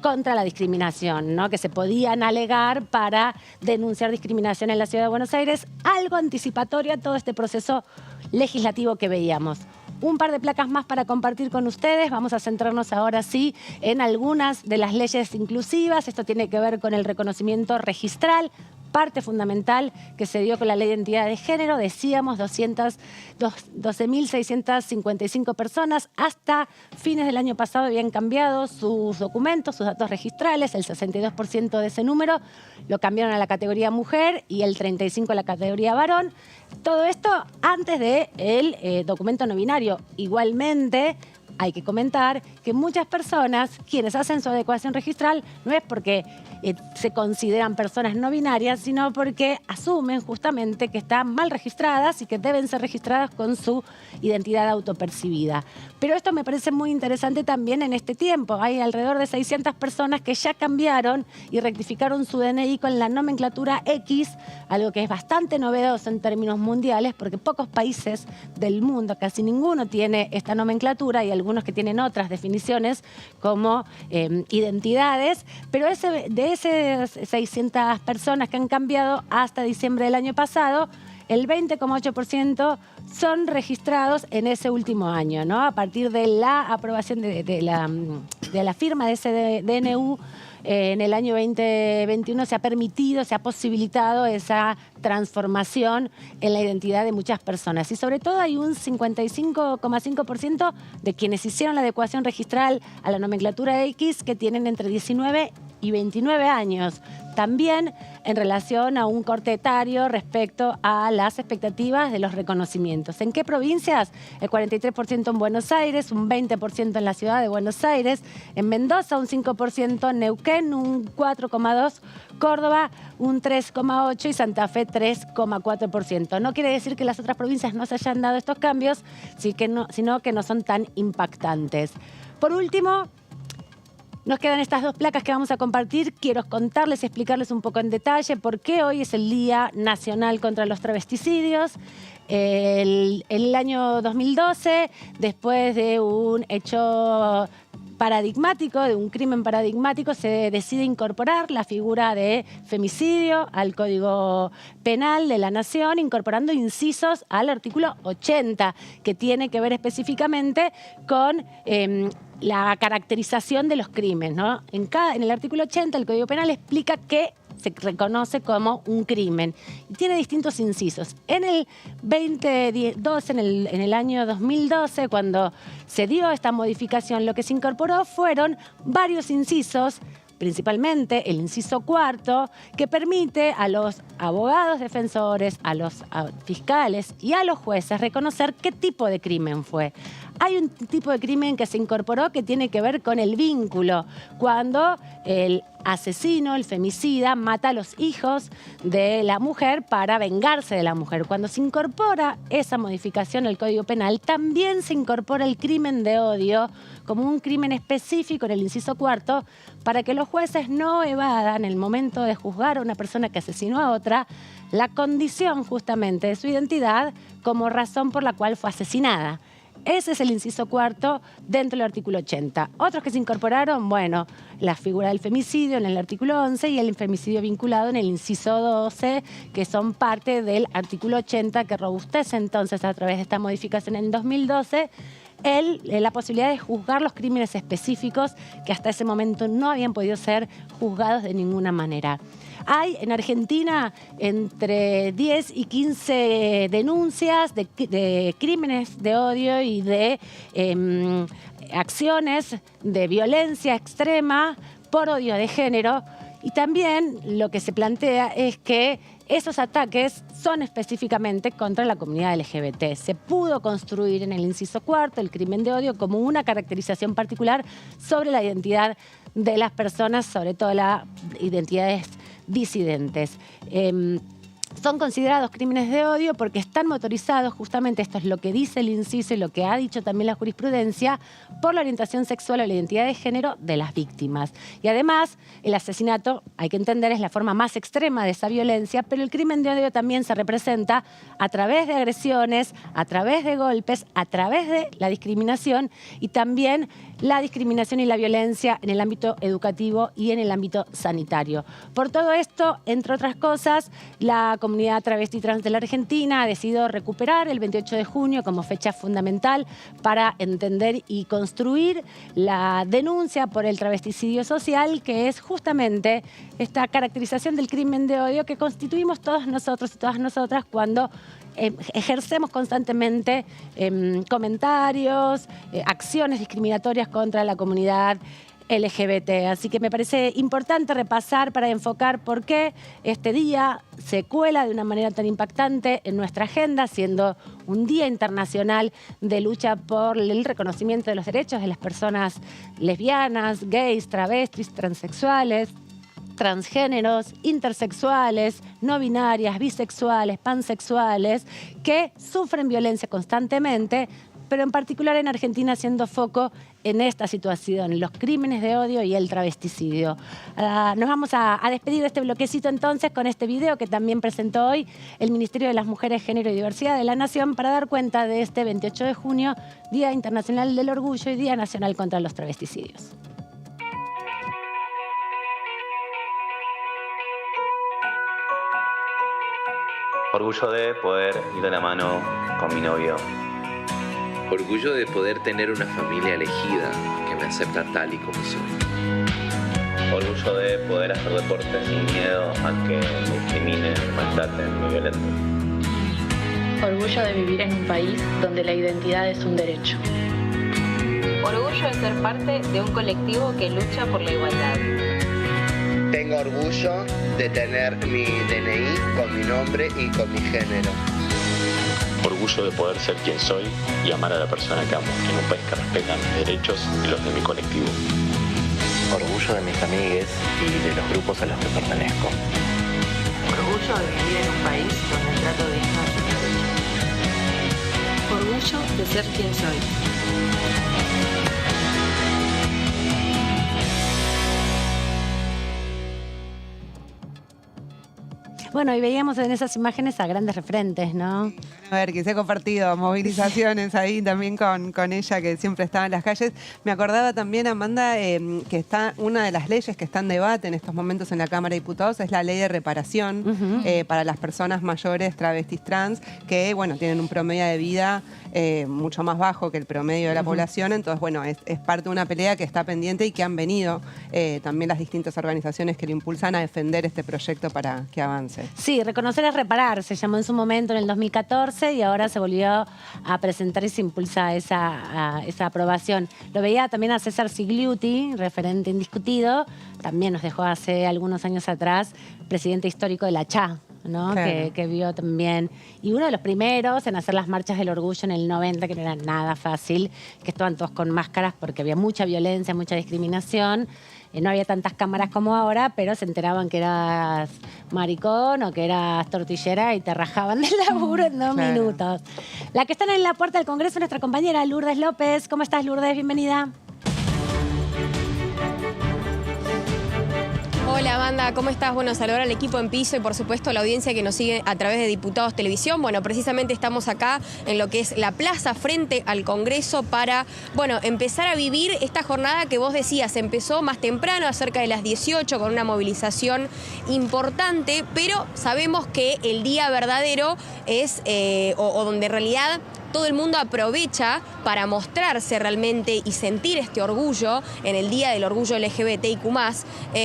contra la discriminación, ¿no? Que se podían alegar para denunciar discriminación en la Ciudad de Buenos Aires, algo anticipatorio a todo este proceso legislativo que veíamos. Un par de placas más para compartir con ustedes. Vamos a centrarnos ahora sí en algunas de las leyes inclusivas. Esto tiene que ver con el reconocimiento registral, parte fundamental que se dio con la Ley de Identidad de Género. Decíamos 12.655 personas. Hasta fines del año pasado habían cambiado sus documentos, sus datos registrales. El 62% de ese número lo cambiaron a la categoría mujer y el 35% a la categoría varón. Todo esto antes del documento no binario. Igualmente, hay que comentar que muchas personas, quienes hacen su adecuación registral, no es porque se consideran personas no binarias, sino porque asumen justamente que están mal registradas y que deben ser registradas con su identidad autopercibida. Pero esto me parece muy interesante también en este tiempo. Hay alrededor de 600 personas que ya cambiaron y rectificaron su DNI con la nomenclatura X, algo que es bastante novedoso en términos mundiales, porque pocos países del mundo, casi ninguno, tiene esta nomenclatura y algunos que tienen otras definiciones como identidades, pero de esas 600 personas que han cambiado hasta diciembre del año pasado, el 20,8% son registrados en ese último año, ¿no? A partir de la aprobación de la firma de ese DNU en el año 2021 se ha permitido, se ha posibilitado esa transformación en la identidad de muchas personas. Y sobre todo hay un 55,5% de quienes hicieron la adecuación registral a la nomenclatura X que tienen entre 19 y 29 años. También en relación a un corte etario respecto a las expectativas de los reconocimientos. ¿En qué provincias? El 43% en Buenos Aires, un 20% en la ciudad de Buenos Aires, en Mendoza un 5%, en Neuquén un 4,2%, Córdoba un 3,8% y Santa Fe 3,4%. No quiere decir que las otras provincias no se hayan dado estos cambios, sino que no son tan impactantes. Por último, nos quedan estas dos placas que vamos a compartir. Quiero contarles y explicarles un poco en detalle por qué hoy es el Día Nacional contra los Travesticidios. El año 2012, después de un hecho paradigmático, de un crimen paradigmático, se decide incorporar la figura de femicidio al Código Penal de la Nación, incorporando incisos al artículo 80, que tiene que ver específicamente con la caracterización de los crímenes, ¿no? En el artículo 80 el Código Penal explica que se reconoce como un crimen y tiene distintos incisos. En el 2012, en el año 2012, cuando se dio esta modificación, lo que se incorporó fueron varios incisos principalmente el inciso 4, que permite a los abogados defensores, a los fiscales y a los jueces reconocer qué tipo de crimen fue. Hay un tipo de crimen que se incorporó que tiene que ver con el vínculo, cuando el asesino, el femicida, mata a los hijos de la mujer para vengarse de la mujer. Cuando se incorpora esa modificación al Código Penal, también se incorpora el crimen de odio como un crimen específico en el inciso 4 para que los jueces no evadan en el momento de juzgar a una persona que asesinó a otra la condición justamente de su identidad como razón por la cual fue asesinada. Ese es el inciso 4 dentro del artículo 80. Otros que se incorporaron, bueno, la figura del femicidio en el artículo 11 y el femicidio vinculado en el inciso 12, que son parte del artículo 80, que robustece entonces a través de esta modificación en 2012 la posibilidad de juzgar los crímenes específicos que hasta ese momento no habían podido ser juzgados de ninguna manera. Hay en Argentina entre 10 y 15 denuncias de crímenes de odio y de acciones de violencia extrema por odio de género. Y también lo que se plantea es que esos ataques son específicamente contra la comunidad LGBT. Se pudo construir en el inciso 4 el crimen de odio como una caracterización particular sobre la identidad de las personas, sobre todo las identidades disidentes. Son considerados crímenes de odio porque están motorizados, justamente esto es lo que dice el inciso y lo que ha dicho también la jurisprudencia, por la orientación sexual o la identidad de género de las víctimas. Y además, el asesinato, hay que entender, es la forma más extrema de esa violencia, pero el crimen de odio también se representa a través de agresiones, a través de golpes, a través de la discriminación y también la discriminación y la violencia en el ámbito educativo y en el ámbito sanitario. Por todo esto, entre otras cosas, la comunidad travesti trans de la Argentina ha decidido recuperar el 28 de junio como fecha fundamental para entender y construir la denuncia por el travesticidio social, que es justamente esta caracterización del crimen de odio que constituimos todos nosotros y todas nosotras cuando ejercemos constantemente comentarios, acciones discriminatorias contra la comunidad LGBT. Así que me parece importante repasar para enfocar por qué este día se cuela de una manera tan impactante en nuestra agenda, siendo un día internacional de lucha por el reconocimiento de los derechos de las personas lesbianas, gays, travestis, transexuales, transgéneros, intersexuales, no binarias, bisexuales, pansexuales, que sufren violencia constantemente, pero en particular en Argentina haciendo foco en esta situación, los crímenes de odio y el travesticidio. Nos vamos a despedir de este bloquecito entonces con este video que también presentó hoy el Ministerio de las Mujeres, Género y Diversidad de la Nación para dar cuenta de este 28 de junio, Día Internacional del Orgullo y Día Nacional contra los Travesticidios. Orgullo de poder ir de la mano con mi novio. Orgullo de poder tener una familia elegida que me acepta tal y como soy. Orgullo de poder hacer deporte sin miedo a que me discriminen, me maltraten, me violenten. Orgullo de vivir en un país donde la identidad es un derecho. Orgullo de ser parte de un colectivo que lucha por la igualdad. Tengo orgullo de tener mi DNI con mi nombre y con mi género. Orgullo de poder ser quien soy y amar a la persona que amo, en un país que respeta mis derechos y los de mi colectivo. Orgullo de mis amigues y de los grupos a los que pertenezco. Orgullo de vivir en un país donde el trato digno es un derecho. Orgullo de ser quien soy. Bueno, y veíamos en esas imágenes a grandes referentes, ¿no? A ver, que se ha compartido movilizaciones ahí también con ella, que siempre estaba en las calles. Me acordaba también, Amanda, que está una de las leyes que está en debate en estos momentos en la Cámara de Diputados, es la ley de reparación para las personas mayores, travestis, trans, que, bueno, tienen un promedio de vida mucho más bajo que el promedio de la población. Entonces, bueno, es parte de una pelea que está pendiente y que han venido también las distintas organizaciones que lo impulsan a defender este proyecto para que avance. repararse. Sí, reconocer es reparar, se llamó en su momento en el 2014 y ahora se volvió a presentar y se impulsa esa aprobación. Lo veía también a César Sigliuti, referente indiscutido, también nos dejó hace algunos años atrás, presidente histórico de la CHA, ¿no? Claro. Que vio también, y uno de los primeros en hacer las marchas del orgullo en el 90, que no era nada fácil, que estaban todos con máscaras porque había mucha violencia, mucha discriminación. No había tantas cámaras como ahora, pero se enteraban que eras maricón o que eras tortillera y te rajaban del laburo en 2 minutos. La que está en la puerta del Congreso es nuestra compañera Lourdes López. ¿Cómo estás, Lourdes? Bienvenida. Hola, Amanda, ¿cómo estás? Bueno, saludar al equipo en piso y, por supuesto, a la audiencia que nos sigue a través de Diputados Televisión. Bueno, precisamente estamos acá en lo que es la plaza frente al Congreso para, bueno, empezar a vivir esta jornada que vos decías. Empezó más temprano, cerca de las 18, con una movilización importante, pero sabemos que el día verdadero es, o donde en realidad todo el mundo aprovecha para mostrarse realmente y sentir este orgullo en el Día del Orgullo LGBTIQ+.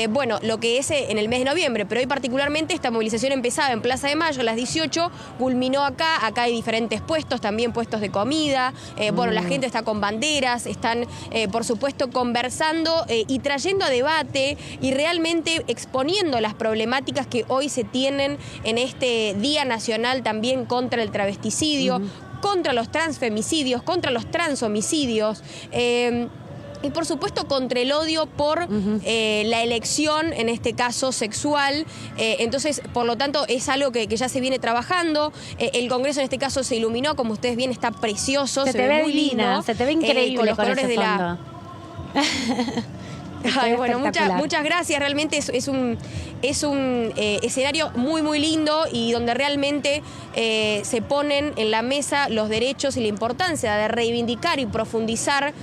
Bueno, lo que es en el mes de noviembre, pero hoy particularmente esta movilización empezaba en Plaza de Mayo a las 18, culminó acá hay diferentes puestos, también puestos de comida, bueno, la gente está con banderas, están por supuesto conversando y trayendo a debate y realmente exponiendo las problemáticas que hoy se tienen en este Día Nacional también contra el travesticidio, contra los transfemicidios, contra los transhomicidios. Y por supuesto contra el odio por la elección, en este caso sexual. Entonces, por lo tanto, es algo que ya se viene trabajando. El Congreso en este caso se iluminó, como ustedes ven, está precioso, se ve muy divina, lindo. Se te ve increíble con los colores de la... Ay, bueno, muchas gracias. Realmente es un escenario muy, muy lindo y donde realmente se ponen en la mesa los derechos y la importancia de reivindicar y profundizar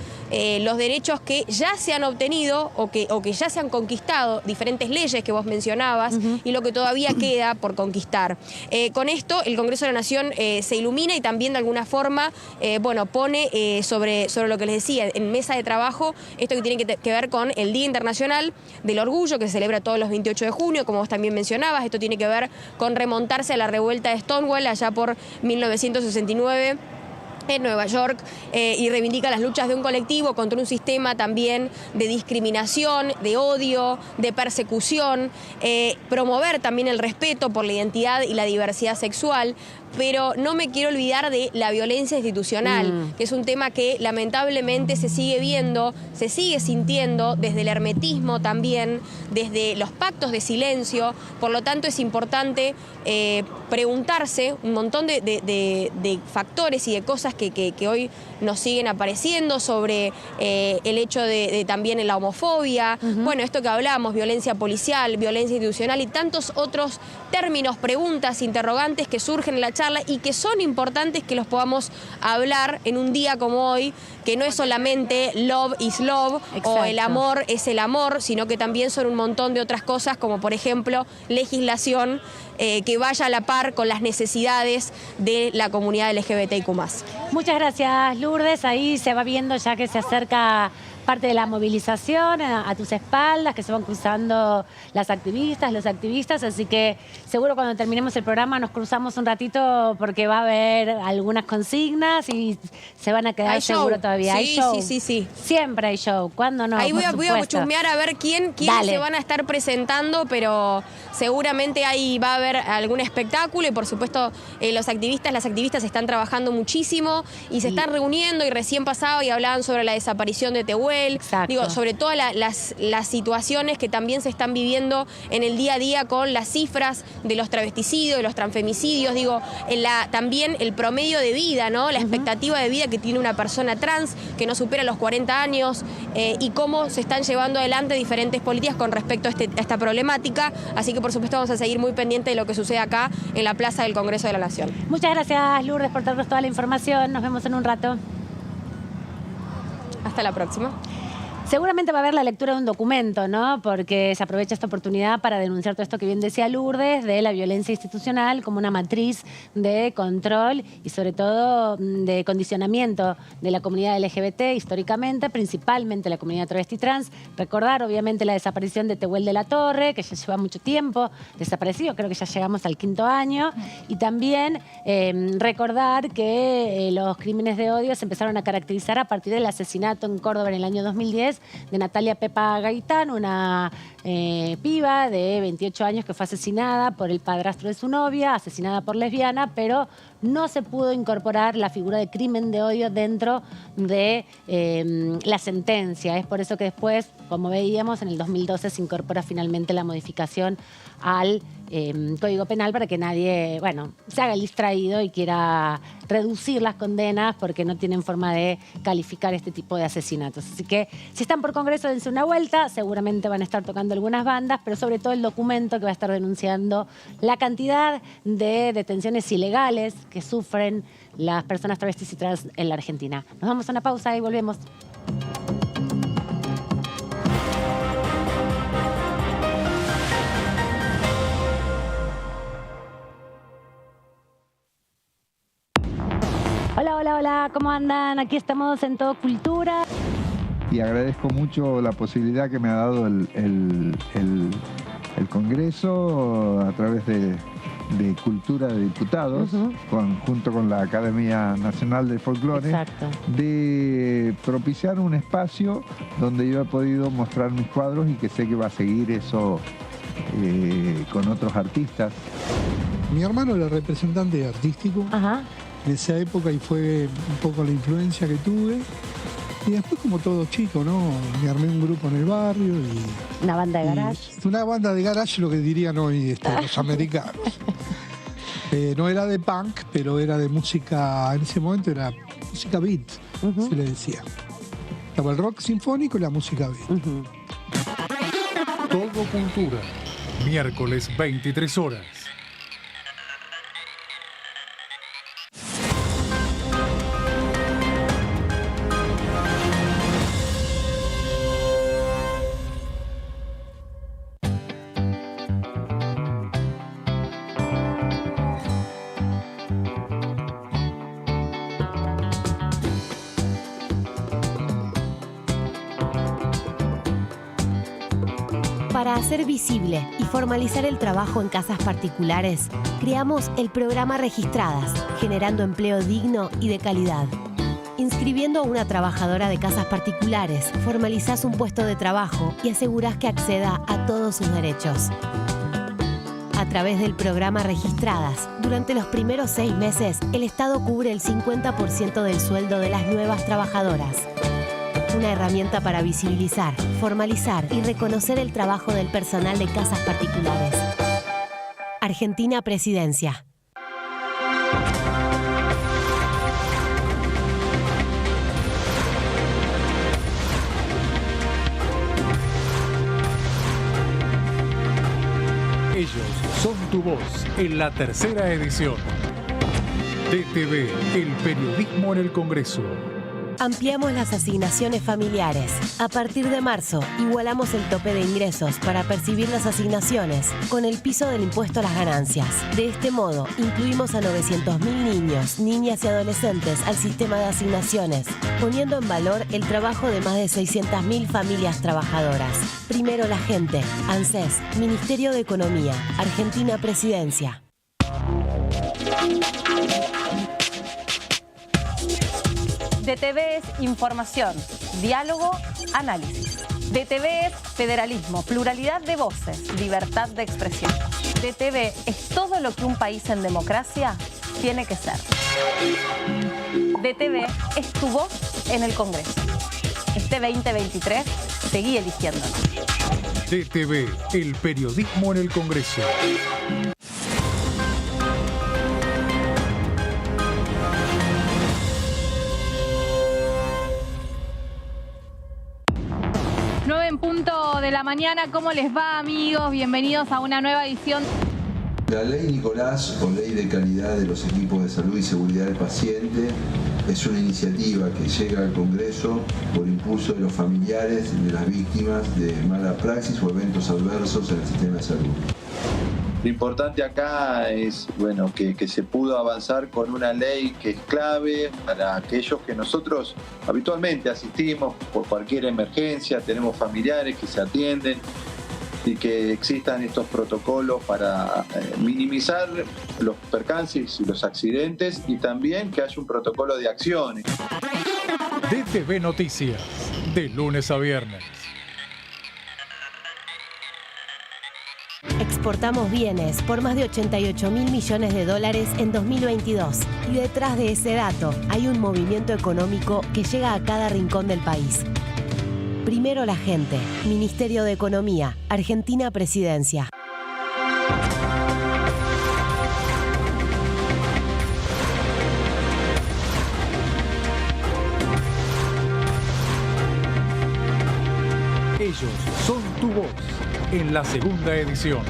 los derechos que ya se han obtenido o que ya se han conquistado, diferentes leyes que vos mencionabas, y lo que todavía queda por conquistar. Con esto, el Congreso de la Nación se ilumina y también de alguna forma bueno, pone sobre lo que les decía, en mesa de trabajo, esto que tiene que ver con el Día Internacional del Orgullo, que se celebra todos los 28 de junio, como vos también mencionabas. Esto tiene que ver con remontarse a la revuelta de Stonewall allá por 1969 en Nueva York, y reivindica las luchas de un colectivo contra un sistema también de discriminación, de odio, de persecución, promover también el respeto por la identidad y la diversidad sexual. Pero no me quiero olvidar de la violencia institucional, que es un tema que lamentablemente se sigue viendo, se sigue sintiendo desde el hermetismo también, desde los pactos de silencio. Por lo tanto, es importante preguntarse un montón de factores y de cosas que hoy nos siguen apareciendo sobre el hecho de también la homofobia, bueno, esto que hablamos, violencia policial, violencia institucional y tantos otros términos, preguntas, interrogantes que surgen en la charla y que son importantes que los podamos hablar en un día como hoy, que no es solamente love is love, o el amor es el amor, sino que también son un montón de otras cosas, como por ejemplo legislación que vaya a la par con las necesidades de la comunidad LGBTIQ+. Muchas gracias, Lourdes. Ahí se va viendo ya que se acerca parte de la movilización a tus espaldas, que se van cruzando las activistas, los activistas, así que seguro cuando terminemos el programa nos cruzamos un ratito porque va a haber algunas consignas y se van a quedar seguro todavía. Sí, ¿Hay show? Sí. Siempre hay show. ¿Cuándo no? Ahí voy a chusmear a ver quién se van a estar presentando, pero seguramente ahí va a haber algún espectáculo y por supuesto las activistas están trabajando muchísimo y se están reuniendo, y recién pasaba y hablaban sobre la desaparición de Tehuel. Digo, sobre todas las situaciones que también se están viviendo en el día a día con las cifras de los travesticidios, de los transfemicidios, digo, también el promedio de vida, ¿no? La expectativa de vida que tiene una persona trans que no supera los 40 años y cómo se están llevando adelante diferentes políticas con respecto a esta problemática. Así que por supuesto vamos a seguir muy pendientes de lo que sucede acá en la Plaza del Congreso de la Nación. Muchas gracias, Lourdes, por darnos toda la información. Nos vemos en un rato. Hasta la próxima. Seguramente va a haber la lectura de un documento, ¿no? Porque se aprovecha esta oportunidad para denunciar todo esto que bien decía Lourdes, de la violencia institucional como una matriz de control y sobre todo de condicionamiento de la comunidad LGBT históricamente, principalmente la comunidad travesti trans. Recordar, obviamente, la desaparición de Tehuel de la Torre, que ya lleva mucho tiempo desaparecido, creo que ya llegamos al 5º año. Y también recordar que los crímenes de odio se empezaron a caracterizar a partir del asesinato en Córdoba en el año 2010 de Natalia Pepa Gaitán, una piba de 28 años que fue asesinada por el padrastro de su novia, asesinada por lesbiana, pero no se pudo incorporar la figura de crimen de odio dentro de la sentencia. Es por eso que después, como veíamos, en el 2012 se incorpora finalmente la modificación al Código Penal para que nadie, bueno, se haga el distraído y quiera reducir las condenas porque no tienen forma de calificar este tipo de asesinatos. Así que si están por Congreso, dense una vuelta. Seguramente van a estar tocando algunas bandas, pero sobre todo el documento que va a estar denunciando la cantidad de detenciones ilegales que sufren las personas travestis y trans en la Argentina. Nos vamos a una pausa y volvemos. Hola, hola, hola, ¿cómo andan? Aquí estamos en Todo Cultura. Y agradezco mucho la posibilidad que me ha dado el Congreso a través de Cultura de Diputados, junto con la Academia Nacional de Folclore, de propiciar un espacio donde yo he podido mostrar mis cuadros y que sé que va a seguir eso con otros artistas. Mi hermano era representante artístico en esa época y fue un poco la influencia que tuve. Y después, como todo chico, ¿no? Me armé un grupo en el barrio y... Una banda de garage. Una banda de garage, lo que dirían hoy los americanos. No era de punk, pero era de música, en ese momento era música beat, se le decía. Estaba el rock sinfónico y la música beat. Todo Cultura, miércoles 23 horas. Para hacer visible y formalizar el trabajo en casas particulares, creamos el programa Registradas, generando empleo digno y de calidad. Inscribiendo a una trabajadora de casas particulares, formalizás un puesto de trabajo y asegurás que acceda a todos sus derechos. A través del programa Registradas, durante los primeros 6 meses, el Estado cubre el 50% del sueldo de las nuevas trabajadoras. Una herramienta para visibilizar, formalizar y reconocer el trabajo del personal de casas particulares. Argentina Presidencia. Ellos son tu voz en la 3ª edición. DTV, el periodismo en el Congreso. Ampliamos las asignaciones familiares. A partir de marzo, igualamos el tope de ingresos para percibir las asignaciones con el piso del impuesto a las ganancias. De este modo, incluimos a 900.000 niños, niñas y adolescentes al sistema de asignaciones, poniendo en valor el trabajo de más de 600.000 familias trabajadoras. Primero la gente. ANSES, Ministerio de Economía, Argentina Presidencia. DTV es información, diálogo, análisis. DTV es federalismo, pluralidad de voces, libertad de expresión. DTV es todo lo que un país en democracia tiene que ser. DTV es tu voz en el Congreso. Este 2023, seguí eligiéndonos. DTV, el periodismo en el Congreso. En punto de la mañana, ¿cómo les va, amigos? Bienvenidos a una nueva edición. La ley Nicolás, o Ley de Calidad de los Equipos de Salud y Seguridad del Paciente, es una iniciativa que llega al Congreso por impulso de los familiares de las víctimas de mala praxis o eventos adversos en el sistema de salud. Lo importante acá es que se pudo avanzar con una ley que es clave para aquellos que nosotros habitualmente asistimos por cualquier emergencia, tenemos familiares que se atienden, y que existan estos protocolos para minimizar los percances y los accidentes, y también que haya un protocolo de acciones. DTV Noticias, de lunes a viernes. Exportamos bienes por más de 88.000 millones de dólares en 2022. Y detrás de ese dato hay un movimiento económico que llega a cada rincón del país. Primero la gente. Ministerio de Economía. Argentina Presidencia. Ellos son tu voz en la segunda edición.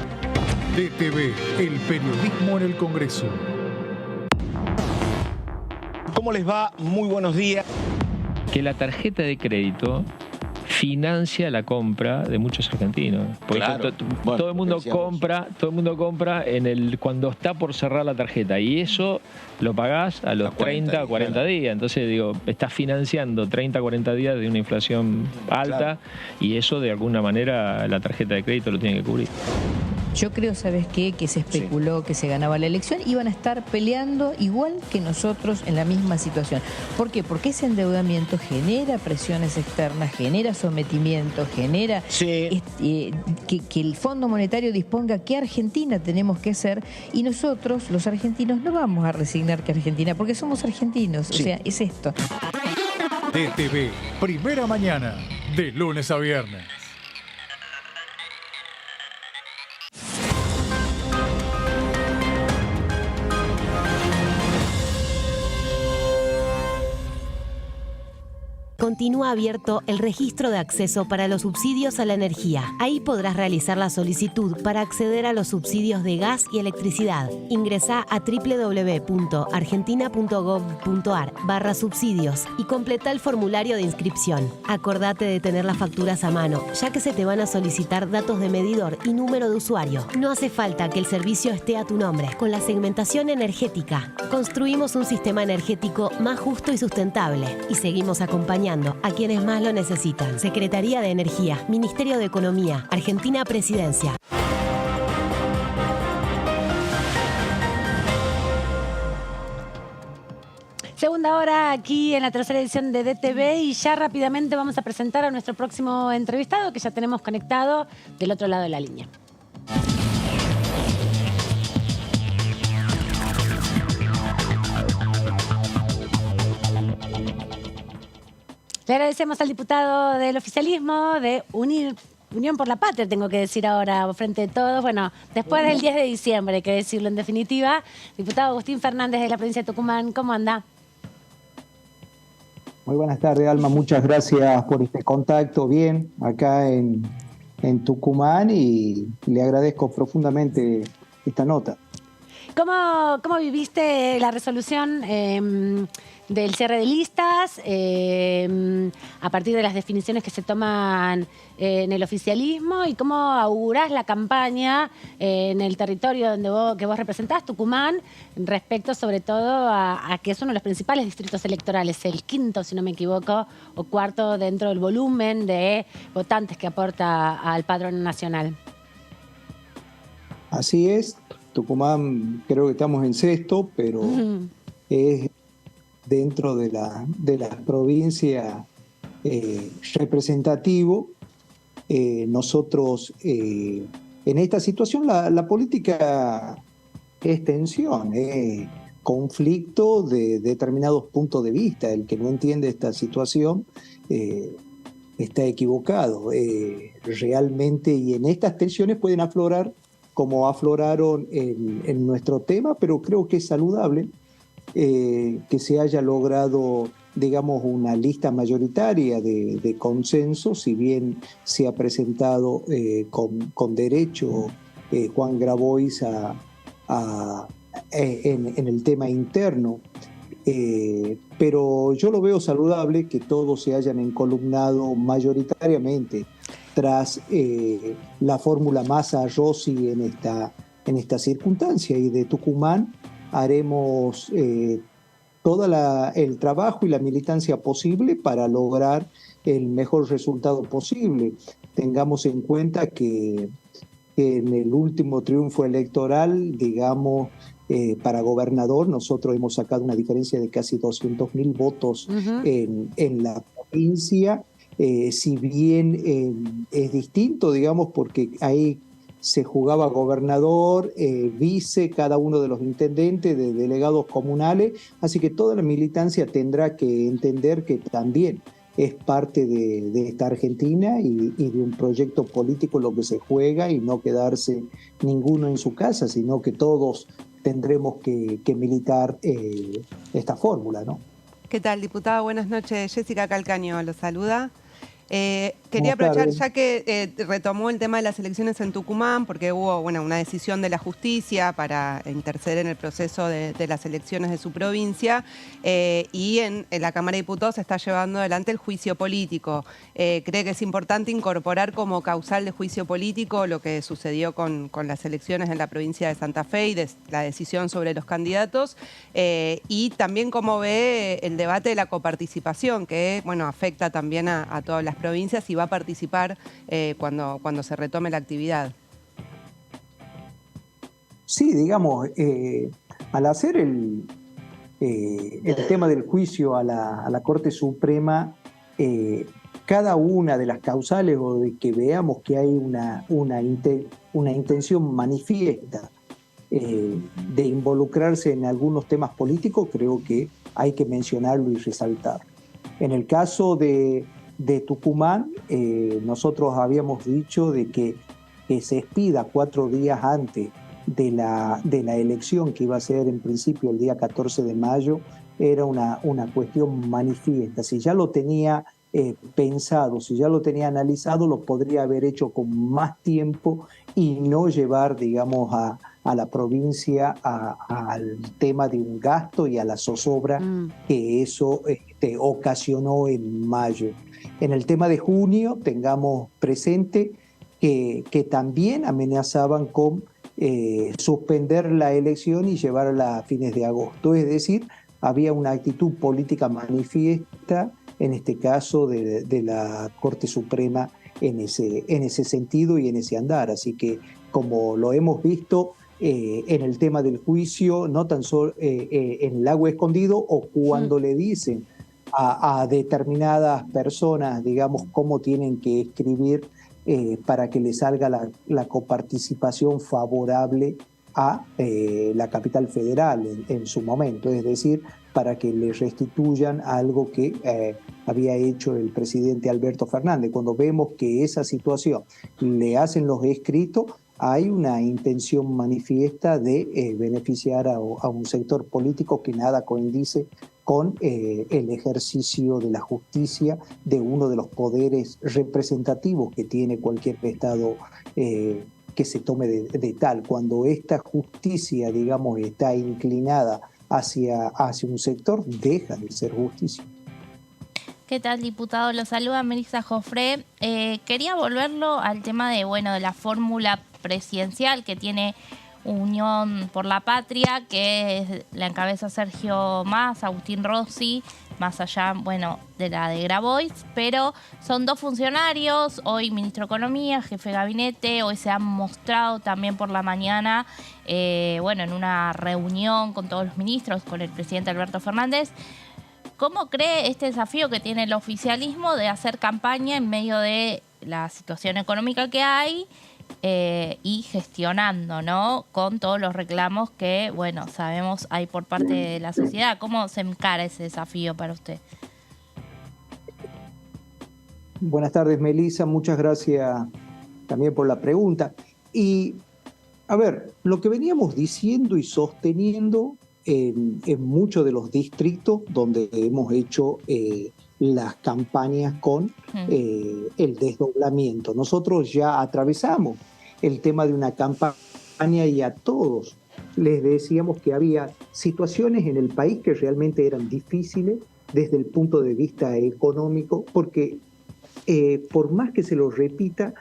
DTV, el periodismo en el Congreso. ¿Cómo les va? Muy buenos días. Que la tarjeta de crédito financia la compra de muchos argentinos. Porque claro. todo el mundo compra cuando está por cerrar la tarjeta, y eso lo pagás a los 30 o 40 días. Entonces, estás financiando 30 o 40 días de una inflación alta, claro. Y eso de alguna manera la tarjeta de crédito lo tiene que cubrir. Yo creo, ¿sabes qué? Que se especuló que se ganaba la elección. Iban a estar peleando igual que nosotros en la misma situación. ¿Por qué? Porque ese endeudamiento genera presiones externas, genera sometimiento, genera que el Fondo Monetario disponga qué Argentina tenemos que hacer, y nosotros, los argentinos, no vamos a resignar que Argentina, porque somos argentinos. Sí. O sea, es esto. DTV, primera mañana, de lunes a viernes. Continúa abierto el registro de acceso para los subsidios a la energía. Ahí podrás realizar la solicitud para acceder a los subsidios de gas y electricidad. Ingresá a www.argentina.gov.ar/subsidios y completa el formulario de inscripción. Acordate de tener las facturas a mano, ya que se te van a solicitar datos de medidor y número de usuario. No hace falta que el servicio esté a tu nombre. Con la segmentación energética, construimos un sistema energético más justo y sustentable, y seguimos acompañando a quienes más lo necesitan. Secretaría de Energía, Ministerio de Economía, Argentina Presidencia. Segunda hora aquí en la tercera edición de DTV, y ya rápidamente vamos a presentar a nuestro próximo entrevistado, que ya tenemos conectado del otro lado de la línea. Le agradecemos al diputado del oficialismo de Unión por la Patria, tengo que decir ahora, frente de todos. Bueno, después del 10 de diciembre, hay que decirlo en definitiva. Diputado Agustín Fernández de la provincia de Tucumán, ¿cómo anda? Muy buenas tardes, Alma. Muchas gracias por este contacto. Bien, acá en Tucumán, y le agradezco profundamente esta nota. ¿Cómo viviste la resolución del cierre de listas a partir de las definiciones que se toman en el oficialismo, y cómo augurás la campaña en el territorio que vos representás, Tucumán, respecto sobre todo a que es uno de los principales distritos electorales, el quinto, si no me equivoco, o cuarto dentro del volumen de votantes que aporta al padrón nacional? Así es. Tucumán creo que estamos en sexto, pero es dentro de la provincia representativo. Nosotros en esta situación la política es tensión, es conflicto de determinados puntos de vista. El que no entiende esta situación está equivocado realmente, y en estas tensiones pueden aflorar como afloraron en nuestro tema, pero creo que es saludable que se haya logrado, digamos, una lista mayoritaria de consenso, si bien se ha presentado con derecho Juan Grabois a en el tema interno. Pero yo lo veo saludable que todos se hayan encolumnado mayoritariamente tras la fórmula Massa-Rossi en esta circunstancia, y de Tucumán haremos todo el trabajo y la militancia posible para lograr el mejor resultado posible. Tengamos en cuenta que en el último triunfo electoral, digamos, para gobernador, nosotros hemos sacado una diferencia de casi 200.000 votos en la provincia, si bien es distinto, digamos, porque ahí se jugaba gobernador, vice, cada uno de los intendentes, de delegados comunales, así que toda la militancia tendrá que entender que también es parte de esta Argentina y de un proyecto político lo que se juega, y no quedarse ninguno en su casa, sino que todos tendremos que militar esta fórmula, ¿no? ¿Qué tal, diputada? Buenas noches. Jessica Calcaño lo saluda. Quería aprovechar, ya que retomó el tema de las elecciones en Tucumán, porque hubo una decisión de la justicia para interceder en el proceso de las elecciones de su provincia, y en la Cámara de Diputados se está llevando adelante el juicio político. ¿Cree que es importante incorporar como causal de juicio político lo que sucedió con las elecciones en la provincia de Santa Fe y la decisión sobre los candidatos? Y también cómo ve el debate de la coparticipación, que afecta también a todas las provincias, y va a participar cuando se retome la actividad. Sí, digamos, al hacer el tema del juicio a la Corte Suprema, cada una de las causales, o de que veamos que hay una intención manifiesta de involucrarse en algunos temas políticos, creo que hay que mencionarlo y resaltar. En el caso de Tucumán, nosotros habíamos dicho de que se expida 4 días antes de la elección, que iba a ser en principio el día 14 de mayo, era una cuestión manifiesta. Si ya lo tenía pensado, si ya lo tenía analizado, lo podría haber hecho con más tiempo y no llevar, digamos, a la provincia al tema de un gasto y a la zozobra que eso ocasionó en mayo. En el tema de junio, tengamos presente que también amenazaban con suspender la elección y llevarla a fines de agosto. Es decir, había una actitud política manifiesta, en este caso de la Corte Suprema, en ese sentido y en ese andar. Así que, como lo hemos visto en el tema del juicio, no tan solo en el lago escondido, o cuando le dicen a determinadas personas, digamos, cómo tienen que escribir para que le salga la coparticipación favorable a la capital federal en su momento, es decir, para que le restituyan algo que había hecho el presidente Alberto Fernández. Cuando vemos que esa situación le hacen los escritos, hay una intención manifiesta de beneficiar a un sector político que nada coincide con el ejercicio de la justicia, de uno de los poderes representativos que tiene cualquier Estado que se tome de tal. Cuando esta justicia, digamos, está inclinada hacia un sector, deja de ser justicia. ¿Qué tal, diputado? Lo saluda Melissa Jofré. Quería volverlo al tema de la fórmula presidencial que tiene Unión por la Patria, que la encabeza Sergio Massa, Agustín Rossi, más allá, de la de Grabois, pero son 2 funcionarios, hoy ministro de Economía, jefe de gabinete, hoy se han mostrado también por la mañana, en una reunión con todos los ministros, con el presidente Alberto Fernández. ¿Cómo cree este desafío que tiene el oficialismo de hacer campaña en medio de la situación económica que hay y gestionando, ¿no?, con todos los reclamos que, sabemos hay por parte de la sociedad? ¿Cómo se encara ese desafío para usted? Buenas tardes, Melissa. Muchas gracias también por la pregunta. Y, a ver, lo que veníamos diciendo y sosteniendo en muchos de los distritos donde hemos hecho las campañas con el desdoblamiento. Nosotros ya atravesamos el tema de una campaña y a todos les decíamos que había situaciones en el país que realmente eran difíciles desde el punto de vista económico, porque por más que se lo repita,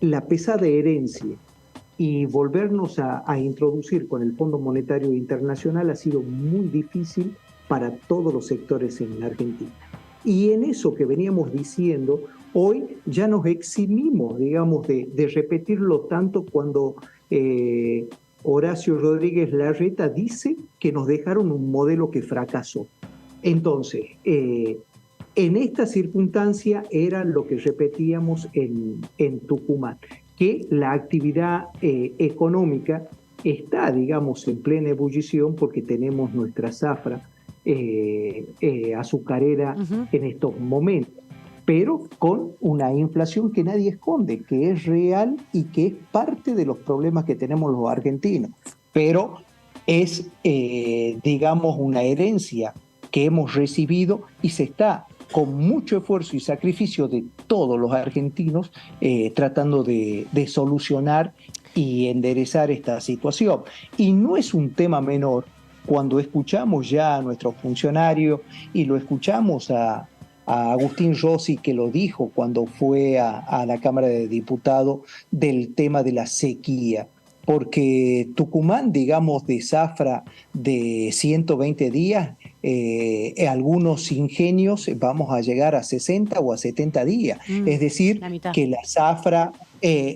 la pesada herencia y volvernos a introducir con el Fondo Monetario Internacional ha sido muy difícil para todos los sectores en la Argentina. Y en eso que veníamos diciendo, hoy ya nos eximimos, digamos, de repetirlo tanto cuando Horacio Rodríguez Larreta dice que nos dejaron un modelo que fracasó. Entonces, en esta circunstancia era lo que repetíamos en Tucumán, que la actividad económica está, digamos, en plena ebullición porque tenemos nuestra zafra azucarera en estos momentos, pero con una inflación que nadie esconde, que es real y que es parte de los problemas que tenemos los argentinos, pero es, digamos, una herencia que hemos recibido y se está con mucho esfuerzo y sacrificio de todos los argentinos tratando de solucionar y enderezar esta situación. Y no es un tema menor cuando escuchamos ya a nuestros funcionarios y lo escuchamos a Agustín Rossi, que lo dijo cuando fue a la Cámara de Diputados del tema de la sequía, porque Tucumán, digamos, de zafra de 120 días, algunos ingenios vamos a llegar a 60 o a 70 días. Es decir, que la zafra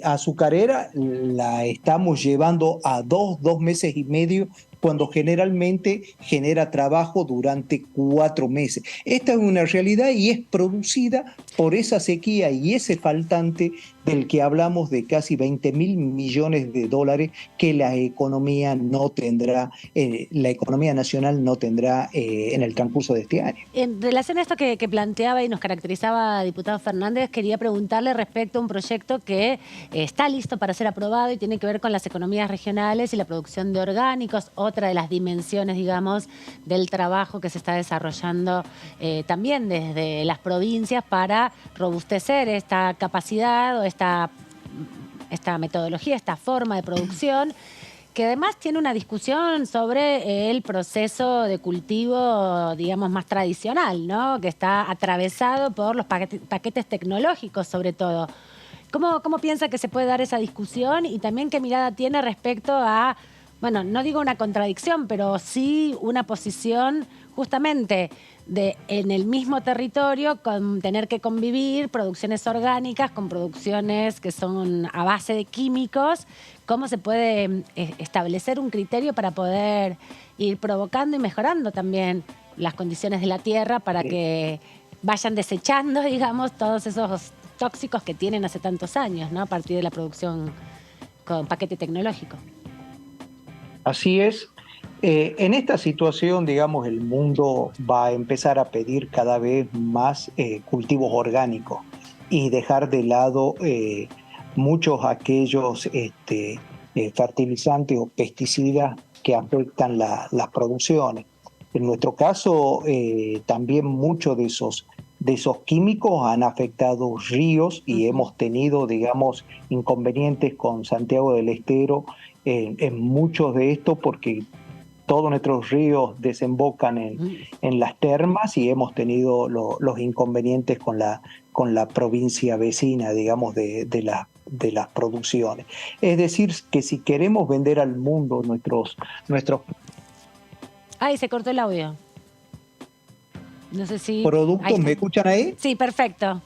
azucarera la estamos llevando a 2 meses y medio, cuando generalmente genera trabajo durante 4 meses. Esta es una realidad y es producida por esa sequía y ese faltante del que hablamos de casi $20.000 millones que la economía no tendrá, la economía nacional no tendrá en el transcurso de este año. En relación a esto que planteaba y nos caracterizaba diputado Fernández, quería preguntarle respecto a un proyecto que está listo para ser aprobado y tiene que ver con las economías regionales y la producción de orgánicos, otra de las dimensiones, digamos, del trabajo que se está desarrollando también desde las provincias para robustecer esta capacidad o esta metodología, esta forma de producción, que además tiene una discusión sobre el proceso de cultivo, digamos, más tradicional, ¿no? Que está atravesado por los paquetes tecnológicos, sobre todo. ¿Cómo piensa que se puede dar esa discusión y también qué mirada tiene respecto a, bueno, no digo una contradicción, pero sí una posición justamente de en el mismo territorio con tener que convivir producciones orgánicas con producciones que son a base de químicos? ¿Cómo se puede establecer un criterio para poder ir provocando y mejorando también las condiciones de la tierra para que vayan desechando, digamos, todos esos tóxicos que tienen hace tantos años, ¿no? A partir de la producción con paquete tecnológico. Así es. En esta situación, digamos, el mundo va a empezar a pedir cada vez más cultivos orgánicos y dejar de lado muchos aquellos fertilizantes o pesticidas que afectan las producciones. En nuestro caso, también muchos de esos químicos han afectado ríos y hemos tenido, digamos, inconvenientes con Santiago del Estero en muchos de estos porque todos nuestros ríos desembocan en las termas y hemos tenido los inconvenientes con la provincia vecina, digamos, de las producciones. Es decir, que si queremos vender al mundo nuestros... Ay, se cortó el audio. No sé si... ¿Productos? ¿Me escuchan ahí? Sí, perfecto.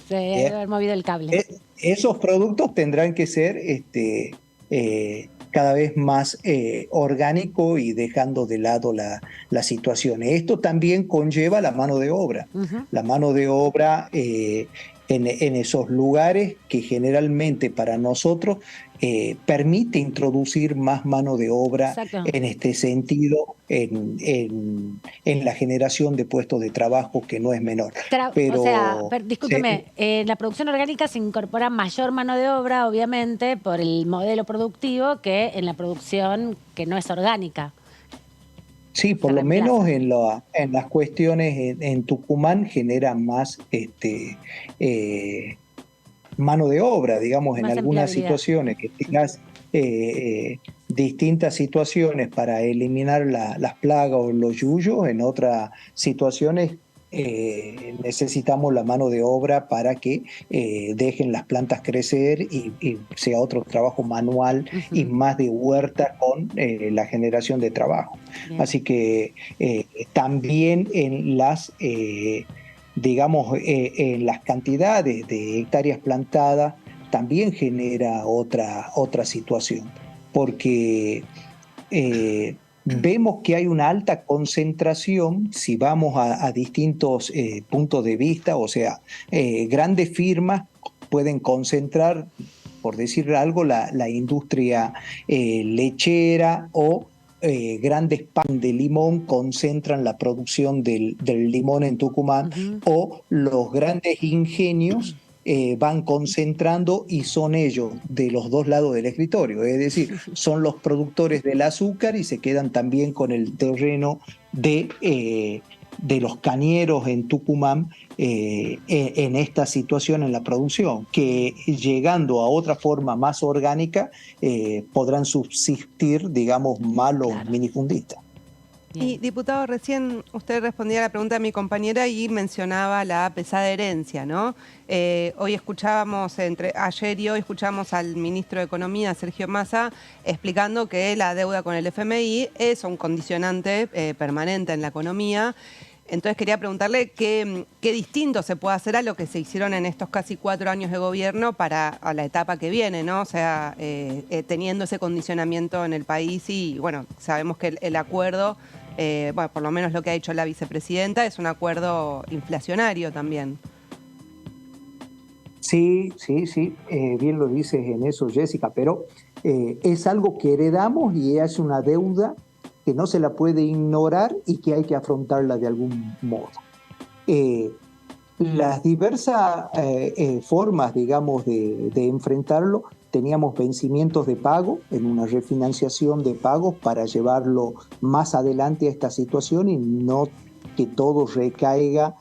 Se debe haber movido el cable. Esos productos tendrán que ser cada vez más orgánico y dejando de lado la situación. Esto también conlleva la mano de obra. La mano de obra en esos lugares que generalmente para nosotros permite introducir más mano de obra. Exacto. En este sentido, en la generación de puestos de trabajo que no es menor. Discúlpeme, en la producción orgánica se incorpora mayor mano de obra, obviamente, por el modelo productivo que en la producción que no es orgánica. Sí, por lo menos en las cuestiones en Tucumán genera más mano de obra, digamos, en algunas situaciones que tengas distintas situaciones para eliminar las plagas o los yuyos, en otras situaciones necesitamos la mano de obra para que dejen las plantas crecer y sea otro trabajo manual y más de huerta con la generación de trabajo. Bien. Así que también en las, en las cantidades de hectáreas plantadas también genera otra situación, porque vemos que hay una alta concentración, si vamos a distintos puntos de vista, o sea, grandes firmas pueden concentrar, por decir algo, la industria lechera o grandes pan de limón concentran la producción del limón en Tucumán, o los grandes ingenios van concentrando y son ellos de los dos lados del escritorio, es decir, son los productores del azúcar y se quedan también con el terreno de los cañeros en Tucumán en esta situación en la producción, que llegando a otra forma más orgánica podrán subsistir, digamos, más los minifundistas. Y diputado, recién usted respondía a la pregunta de mi compañera y mencionaba la pesada herencia, ¿no? Hoy escuchábamos, ayer y hoy escuchamos al ministro de Economía, Sergio Massa, explicando que la deuda con el FMI es un condicionante permanente en la economía. Entonces quería preguntarle qué distinto se puede hacer a lo que se hicieron en estos casi 4 años de gobierno para la etapa que viene, ¿no? O sea, teniendo ese condicionamiento en el país y, bueno, sabemos que el acuerdo, bueno, por lo menos lo que ha dicho la vicepresidenta, es un acuerdo inflacionario también. Sí, bien lo dices en eso, Jessica, pero es algo que heredamos y es una deuda que no se la puede ignorar y que hay que afrontarla de algún modo. Las diversas formas, digamos, de enfrentarlo, teníamos vencimientos de pago, en una refinanciación de pagos para llevarlo más adelante a esta situación y no que todo recaiga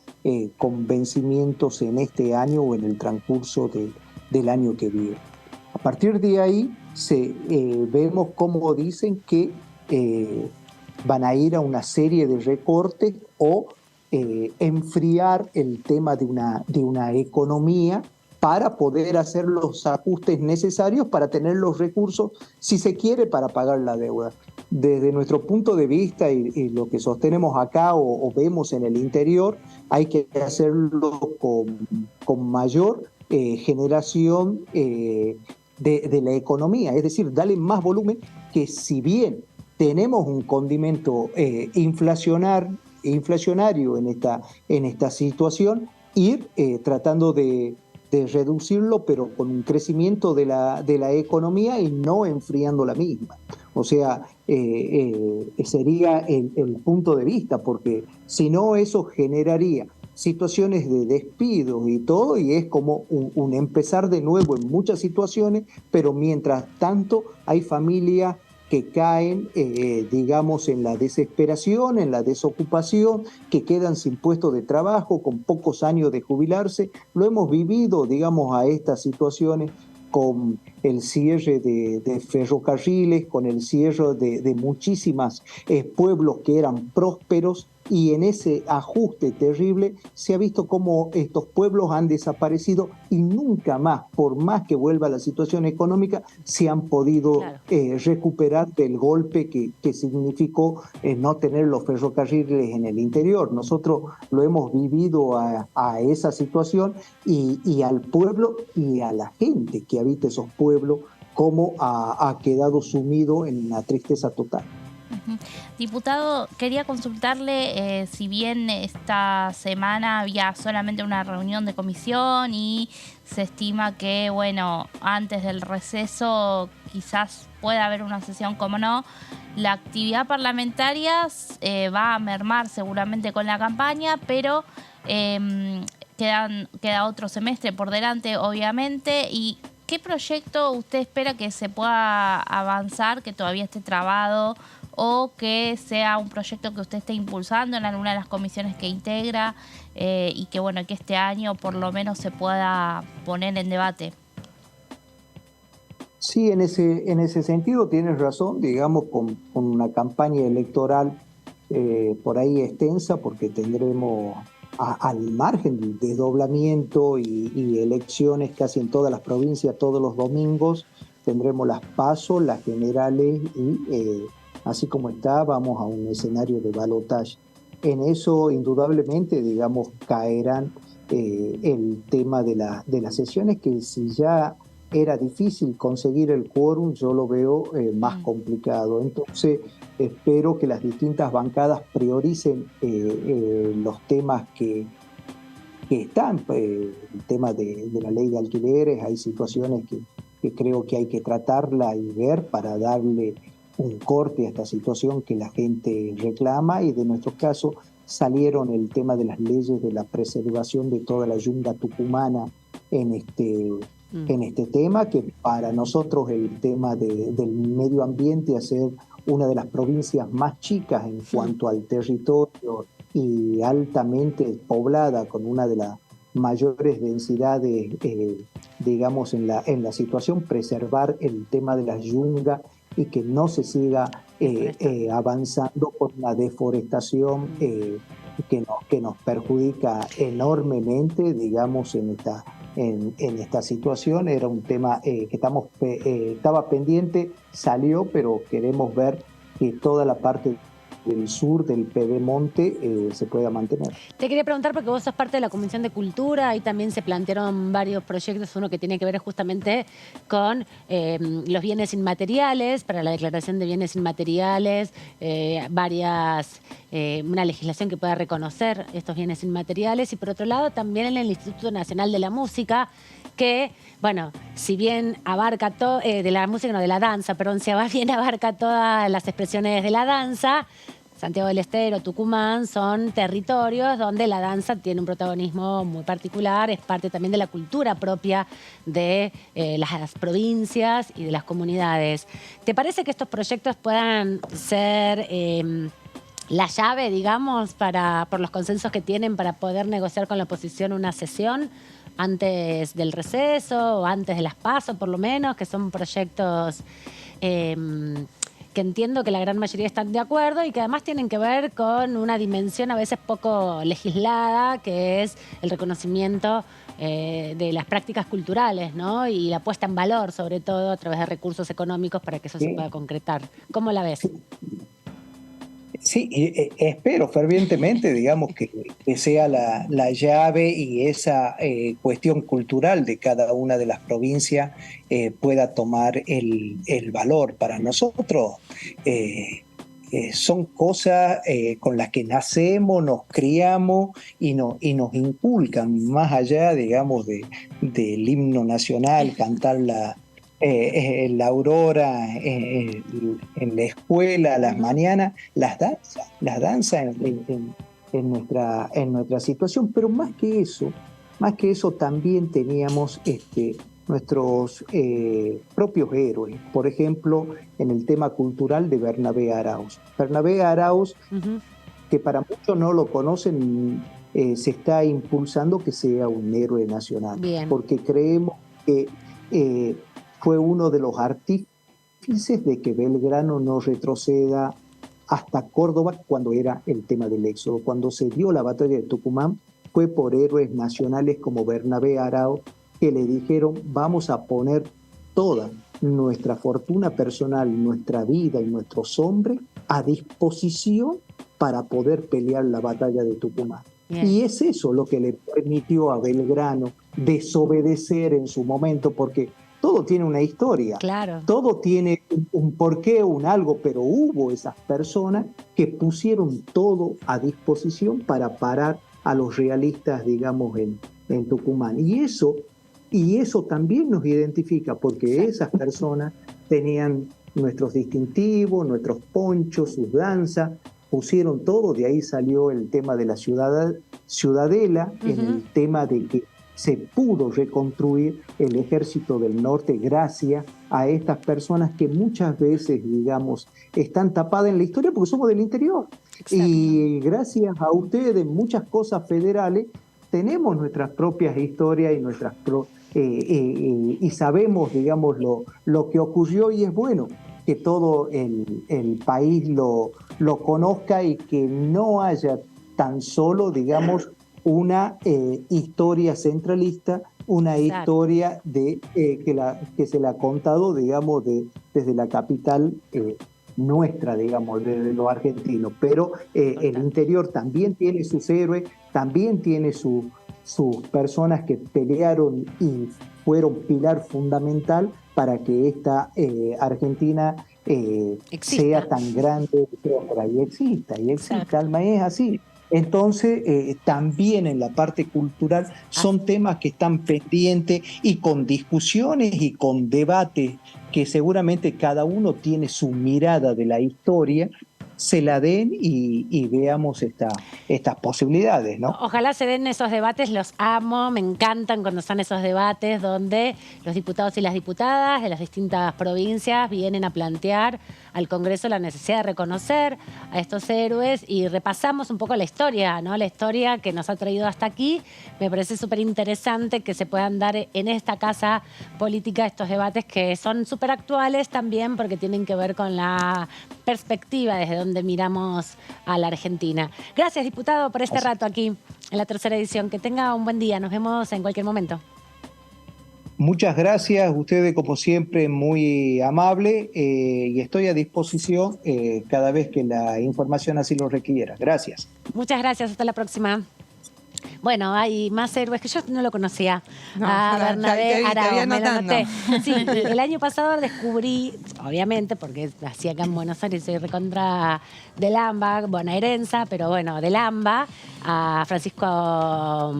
con vencimientos en este año o en el transcurso del año que viene. A partir de ahí vemos cómo dicen que van a ir a una serie de recortes o enfriar el tema de una economía para poder hacer los ajustes necesarios para tener los recursos, si se quiere, para pagar la deuda. Desde nuestro punto de vista y lo que sostenemos acá o vemos en el interior, hay que hacerlo con mayor generación de la economía, es decir, darle más volumen, que si bien tenemos un condimento inflacionario en esta situación, ir tratando de reducirlo, pero con un crecimiento de la economía y no enfriando la misma. O sea, sería el punto de vista, porque si no, eso generaría situaciones de despidos y todo, y es como un empezar de nuevo en muchas situaciones, pero mientras tanto hay familias que caen, digamos, en la desesperación, en la desocupación, que quedan sin puesto de trabajo, con pocos años de jubilarse. Lo hemos vivido, digamos, a estas situaciones con el cierre de ferrocarriles, con el cierre de muchísimos pueblos que eran prósperos, y en ese ajuste terrible se ha visto cómo estos pueblos han desaparecido y nunca más, por más que vuelva la situación económica, se han podido recuperar del golpe que significó no tener los ferrocarriles en el interior. Nosotros lo hemos vivido a esa situación y al pueblo y a la gente que habita esos pueblos, cómo ha quedado sumido en una tristeza total. Diputado, quería consultarle, si bien esta semana había solamente una reunión de comisión y se estima que, bueno, antes del receso quizás pueda haber una sesión, como no, la actividad parlamentaria va a mermar seguramente con la campaña, pero queda otro semestre por delante, obviamente. ¿Y qué proyecto usted espera que se pueda avanzar, que todavía esté trabado, o que sea un proyecto que usted esté impulsando en alguna de las comisiones que integra y que, bueno, que este año por lo menos se pueda poner en debate? Sí, en ese sentido tienes razón, digamos, con una campaña electoral por ahí extensa, porque tendremos al margen del desdoblamiento y elecciones casi en todas las provincias todos los domingos, tendremos las PASO, las generales y así como está, vamos a un escenario de balotaje. En eso indudablemente, digamos, caerán el tema de las sesiones, que si ya era difícil conseguir el quórum, yo lo veo más complicado. Entonces, espero que las distintas bancadas prioricen los temas que están. El tema de la ley de alquileres, hay situaciones que creo que hay que tratarla y ver para darle un corte a esta situación que la gente reclama, y de nuestro caso salieron el tema de las leyes de la preservación de toda la yunga tucumana en este tema, que para nosotros el tema del medio ambiente, hacer una de las provincias más chicas en cuanto al territorio y altamente poblada, con una de las mayores densidades, digamos, en la situación, preservar el tema de la yunga y que no se siga avanzando por una deforestación que nos perjudica enormemente, digamos, en esta situación. Era un tema que estaba pendiente, salió, pero queremos ver que toda la parte del sur del Pedemonte se pueda mantener. Te quería preguntar, porque vos sos parte de la Comisión de Cultura, ahí también se plantearon varios proyectos, uno que tiene que ver justamente con los bienes inmateriales, para la declaración de bienes inmateriales, una legislación que pueda reconocer estos bienes inmateriales, y por otro lado también en el Instituto Nacional de la Música, que, bueno, si bien abarca de la música, no, de la danza, perdón, si bien abarca todas las expresiones de la danza, Santiago del Estero, Tucumán, son territorios donde la danza tiene un protagonismo muy particular, es parte también de la cultura propia de las provincias y de las comunidades. ¿Te parece que estos proyectos puedan ser la llave, digamos, por los consensos que tienen para poder negociar con la oposición una sesión antes del receso o antes de las PASO, por lo menos, que son proyectos que entiendo que la gran mayoría están de acuerdo y que además tienen que ver con una dimensión a veces poco legislada, que es el reconocimiento de las prácticas culturales, ¿no? Y la puesta en valor, sobre todo, a través de recursos económicos para que eso se pueda concretar? ¿Cómo la ves? Sí, espero fervientemente, digamos, que sea la llave, y esa cuestión cultural de cada una de las provincias pueda tomar el valor. Para nosotros son cosas con las que nacemos, nos criamos y nos inculcan, más allá, digamos, del himno nacional, cantar la aurora en la escuela, a las mañanas, las danzas en nuestra situación. Pero más que eso también teníamos nuestros propios héroes. Por ejemplo, en el tema cultural de Bernabé Arauz. Bernabé Arauz, que para muchos no lo conocen, se está impulsando que sea un héroe nacional. Bien. Porque creemos que fue uno de los artífices de que Belgrano no retroceda hasta Córdoba cuando era el tema del éxodo. Cuando se dio la batalla de Tucumán, fue por héroes nacionales como Bernabé Arauz, que le dijeron: vamos a poner toda nuestra fortuna personal, nuestra vida y nuestros hombres a disposición para poder pelear la batalla de Tucumán. Bien. Y es eso lo que le permitió a Belgrano desobedecer en su momento, porque todo tiene una historia, claro. Todo tiene un porqué, un algo, pero hubo esas personas que pusieron todo a disposición para parar a los realistas, digamos, en Tucumán. Y eso también nos identifica, porque esas personas tenían nuestros distintivos, nuestros ponchos, sus danzas, pusieron todo. De ahí salió el tema de la ciudadela, en el tema de que se pudo reconstruir el Ejército del Norte gracias a estas personas que muchas veces, digamos, están tapadas en la historia porque somos del interior. Exacto. Y gracias a ustedes, muchas cosas federales, tenemos nuestras propias historias y y sabemos, digamos, lo que ocurrió, y es bueno que todo el país lo conozca y que no haya tan solo, digamos, una historia centralista, una historia que se la ha contado, digamos, desde la capital nuestra, digamos, de los argentinos. Pero el interior también tiene sus héroes, también tiene sus personas que pelearon y fueron pilar fundamental para que esta Argentina sea tan grande y exista. Alma, es así. Entonces, también en la parte cultural son temas que están pendientes y con discusiones y con debates que seguramente cada uno tiene su mirada de la historia, se la den y veamos estas posibilidades, ¿no? Ojalá se den esos debates, los amo, me encantan cuando están esos debates donde los diputados y las diputadas de las distintas provincias vienen a plantear al Congreso la necesidad de reconocer a estos héroes y repasamos un poco la historia, ¿no? La historia que nos ha traído hasta aquí. Me parece súper interesante que se puedan dar en esta casa política estos debates que son súper actuales también porque tienen que ver con la perspectiva desde donde miramos a la Argentina. Gracias, diputado, por este rato aquí en la tercera edición. Que tenga un buen día. Nos vemos en cualquier momento. Muchas gracias, ustedes como siempre muy amable y estoy a disposición cada vez que la información así lo requiera. Gracias. Muchas gracias, hasta la próxima. Bueno, hay más héroes que yo no lo conocía. A Bernabé Araos, me lo anoté. Sí, el año pasado descubrí, obviamente, porque hacía acá en Buenos Aires, soy recontra del AMBA, bonaerense, pero bueno, del AMBA, a Francisco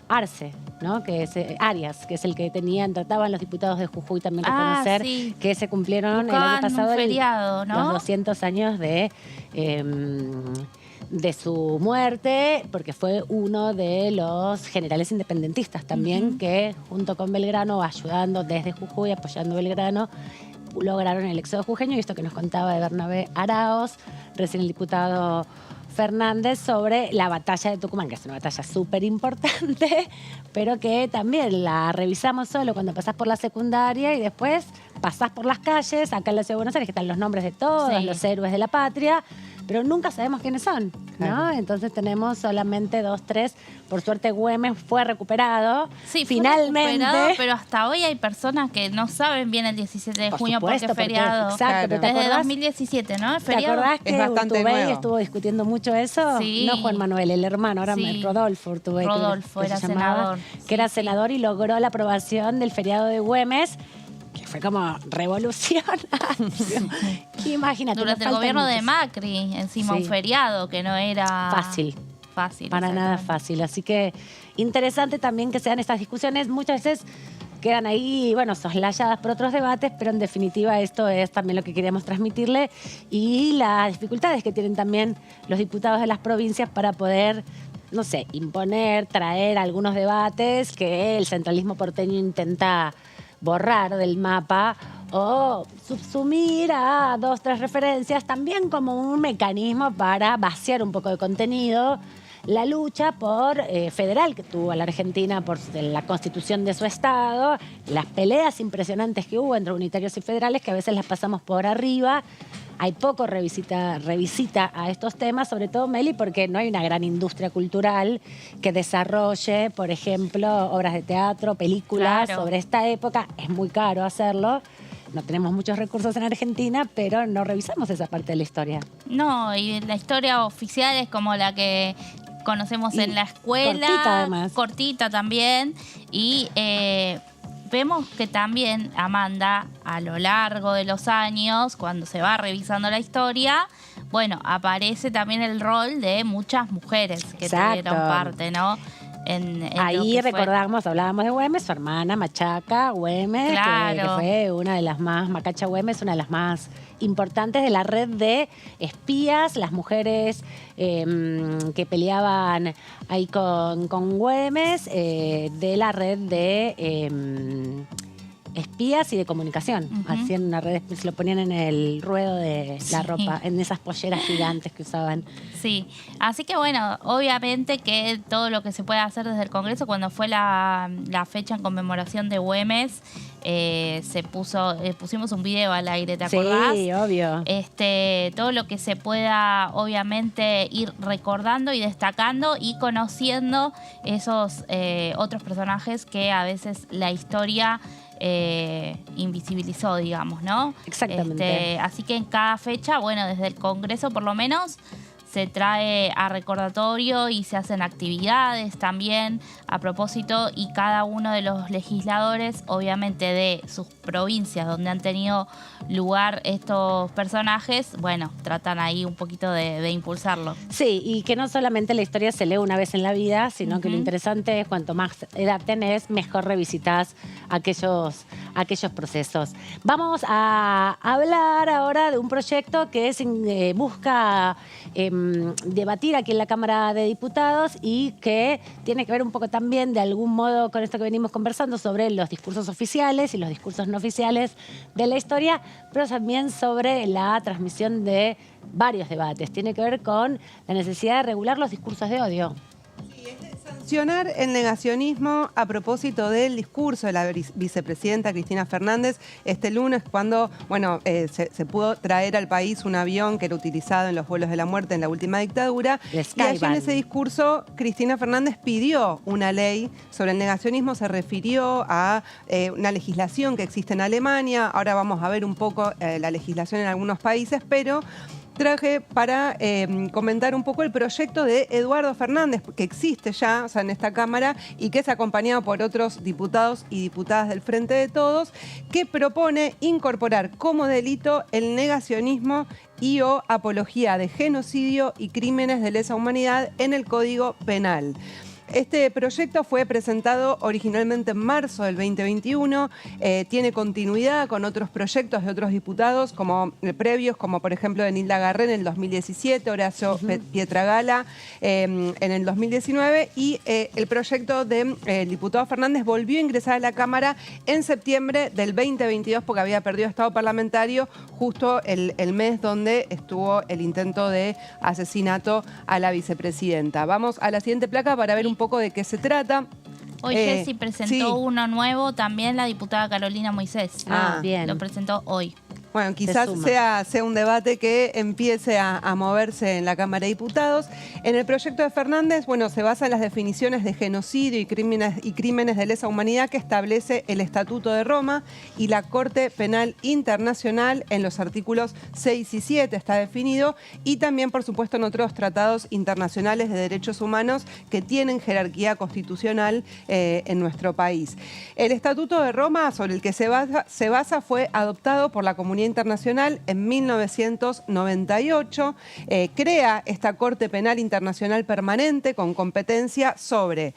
Arce, ¿no? Que es Arias, que es el que trataban los diputados de Jujuy también reconocer que se cumplieron el año pasado feriado, ¿no? los 200 años de su muerte, porque fue uno de los generales independentistas también que junto con Belgrano, ayudando desde Jujuy, apoyando Belgrano, lograron el éxodo jujeño, y esto que nos contaba de Bernabé Araos, recién el diputado Fernández, sobre la batalla de Tucumán, que es una batalla súper importante, pero que también la revisamos solo cuando pasás por la secundaria y después pasás por las calles, acá en la Ciudad de Buenos Aires, que están los nombres de todos los héroes de la patria, pero nunca sabemos quiénes son, ¿no? Claro. Entonces tenemos solamente 2, 3. Por suerte Güemes fue recuperado. Sí, finalmente. Fue recuperado, pero hasta hoy hay personas que no saben bien el 17 de junio porque es feriado. Exacto. Desde 2017, ¿no? Es feriado. ¿Te acordás que es bastante Urtubey estuvo discutiendo mucho eso? Sí. No Juan Manuel, el hermano, ahora Rodolfo Urtubey. Rodolfo era senador. Que era senador y logró la aprobación del feriado de Güemes, que fue como revolucionario. Imagínate. Durante el gobierno de Macri, encima un feriado que no era fácil. Para nada fácil. Así que interesante también que sean estas discusiones. Muchas veces quedan ahí, bueno, soslayadas por otros debates, pero en definitiva esto es también lo que queríamos transmitirle y las dificultades que tienen también los diputados de las provincias para poder, no sé, imponer, traer algunos debates que el centralismo porteño intenta borrar del mapa o subsumir a 2, 3 referencias, también como un mecanismo para vaciar un poco de contenido la lucha federal que tuvo la Argentina por la constitución de su Estado, las peleas impresionantes que hubo entre unitarios y federales, que a veces las pasamos por arriba. Hay poco revisita a estos temas, sobre todo, Meli, porque no hay una gran industria cultural que desarrolle, por ejemplo, obras de teatro, películas sobre esta época. Es muy caro hacerlo. No tenemos muchos recursos en Argentina, pero no revisamos esa parte de la historia. No, y la historia oficial es como la que conocemos en la escuela. Cortita, además. Cortita también. Y vemos que también, Amanda, a lo largo de los años, cuando se va revisando la historia, bueno, aparece también el rol de muchas mujeres que tuvieron parte, ¿no? Ahí recordamos, hablábamos de Güemes, su hermana Machaca Güemes, que fue una de las más, Macacha Güemes, una de las más importantes de la red de espías, las mujeres que peleaban ahí con Güemes, de la red de espías y de comunicación. Hacían una red, se lo ponían en el ruedo de la ropa, en esas polleras gigantes que usaban. Sí, así que bueno, obviamente que todo lo que se puede hacer desde el Congreso, cuando fue la fecha en conmemoración de Güemes, pusimos un video al aire, ¿te acordás? Sí, obvio. Todo lo que se pueda, obviamente, ir recordando y destacando y conociendo esos otros personajes que a veces la historia invisibilizó, digamos, ¿no? Exactamente. Así que en cada fecha, bueno, desde el Congreso por lo menos, se trae a recordatorio y se hacen actividades también a propósito, y cada uno de los legisladores, obviamente de sus provincias donde han tenido lugar estos personajes, bueno, tratan ahí un poquito de impulsarlo. Sí, y que no solamente la historia se lee una vez en la vida, sino que lo interesante es cuanto más edad tenés, mejor revisitas aquellos procesos. Vamos a hablar ahora de un proyecto que busca debatir aquí en la Cámara de Diputados y que tiene que ver un poco también de algún modo con esto que venimos conversando sobre los discursos oficiales y los discursos no oficiales de la historia, pero también sobre la transmisión de varios debates. Tiene que ver con la necesidad de regular los discursos de odio. Sancionar el negacionismo a propósito del discurso de la vicepresidenta Cristina Fernández este lunes, cuando se pudo traer al país un avión que era utilizado en los vuelos de la muerte en la última dictadura. Y allí en ese discurso Cristina Fernández pidió una ley sobre el negacionismo, se refirió a una legislación que existe en Alemania. Ahora vamos a ver un poco la legislación en algunos países, pero traje para comentar un poco el proyecto de Eduardo Fernández, que existe ya, o sea, en esta Cámara, y que es acompañado por otros diputados y diputadas del Frente de Todos, que propone incorporar como delito el negacionismo y o apología de genocidio y crímenes de lesa humanidad en el Código Penal. Este proyecto fue presentado originalmente en marzo del 2021, tiene continuidad con otros proyectos de otros diputados previos, como por ejemplo de Nilda Garré en el 2017, Horacio Pietragala en el 2019, y el proyecto del diputado Fernández volvió a ingresar a la Cámara en septiembre del 2022 porque había perdido estado parlamentario justo el mes donde estuvo el intento de asesinato a la vicepresidenta. Vamos a la siguiente placa para ver un poco de qué se trata. Hoy Jessy presentó uno nuevo, también la diputada Carolina Moisés. Bien. Lo presentó hoy. Bueno, quizás sea un debate que empiece a moverse en la Cámara de Diputados. En el proyecto de Fernández, se basa en las definiciones de genocidio y crímenes de lesa humanidad que establece el Estatuto de Roma y la Corte Penal Internacional en los artículos 6 y 7 está definido, y también, por supuesto, en otros tratados internacionales de derechos humanos que tienen jerarquía constitucional en nuestro país. El Estatuto de Roma, sobre el que se basa, fue adoptado por la Comunidad Internacional en 1998, crea esta Corte Penal Internacional Permanente con competencia sobre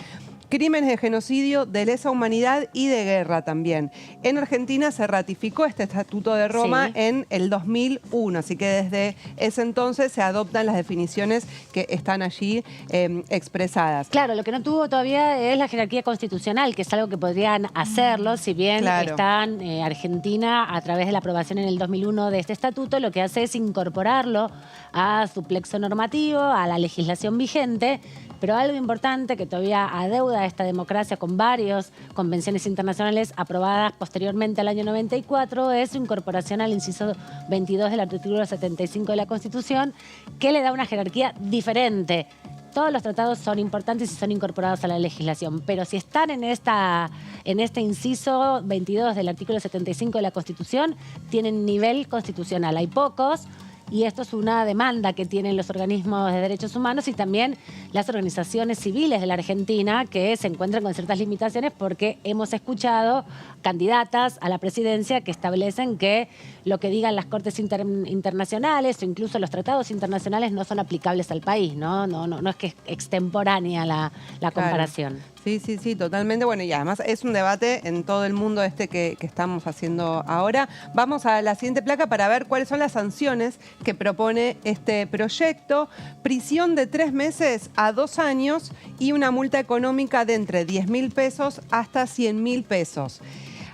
crímenes de genocidio, de lesa humanidad y de guerra también. En Argentina se ratificó este Estatuto de Roma en el 2001, así que desde ese entonces se adoptan las definiciones que están allí expresadas. Claro, lo que no tuvo todavía es la jerarquía constitucional, que es algo que podrían hacerlo, si bien están Argentina, a través de la aprobación en el 2001 de este estatuto, lo que hace es incorporarlo a su plexo normativo, a la legislación vigente, pero algo importante que todavía adeuda esta democracia con varias convenciones internacionales aprobadas posteriormente al año 94 es su incorporación al inciso 22 del artículo 75 de la Constitución, que le da una jerarquía diferente. Todos los tratados son importantes y son incorporados a la legislación, pero si están en este inciso 22 del artículo 75 de la Constitución, tienen nivel constitucional. Hay pocos. Y esto es una demanda que tienen los organismos de derechos humanos y también las organizaciones civiles de la Argentina, que se encuentran con ciertas limitaciones porque hemos escuchado candidatas a la presidencia que establecen que lo que digan las cortes internacionales o incluso los tratados internacionales no son aplicables al país, ¿no? No es que es extemporánea la comparación. Sí, totalmente. Bueno, y además es un debate en todo el mundo que estamos haciendo ahora. Vamos a la siguiente placa para ver cuáles son las sanciones que propone este proyecto. Prisión de 3 meses a 2 años y una multa económica de entre 10.000 pesos hasta 100.000 pesos.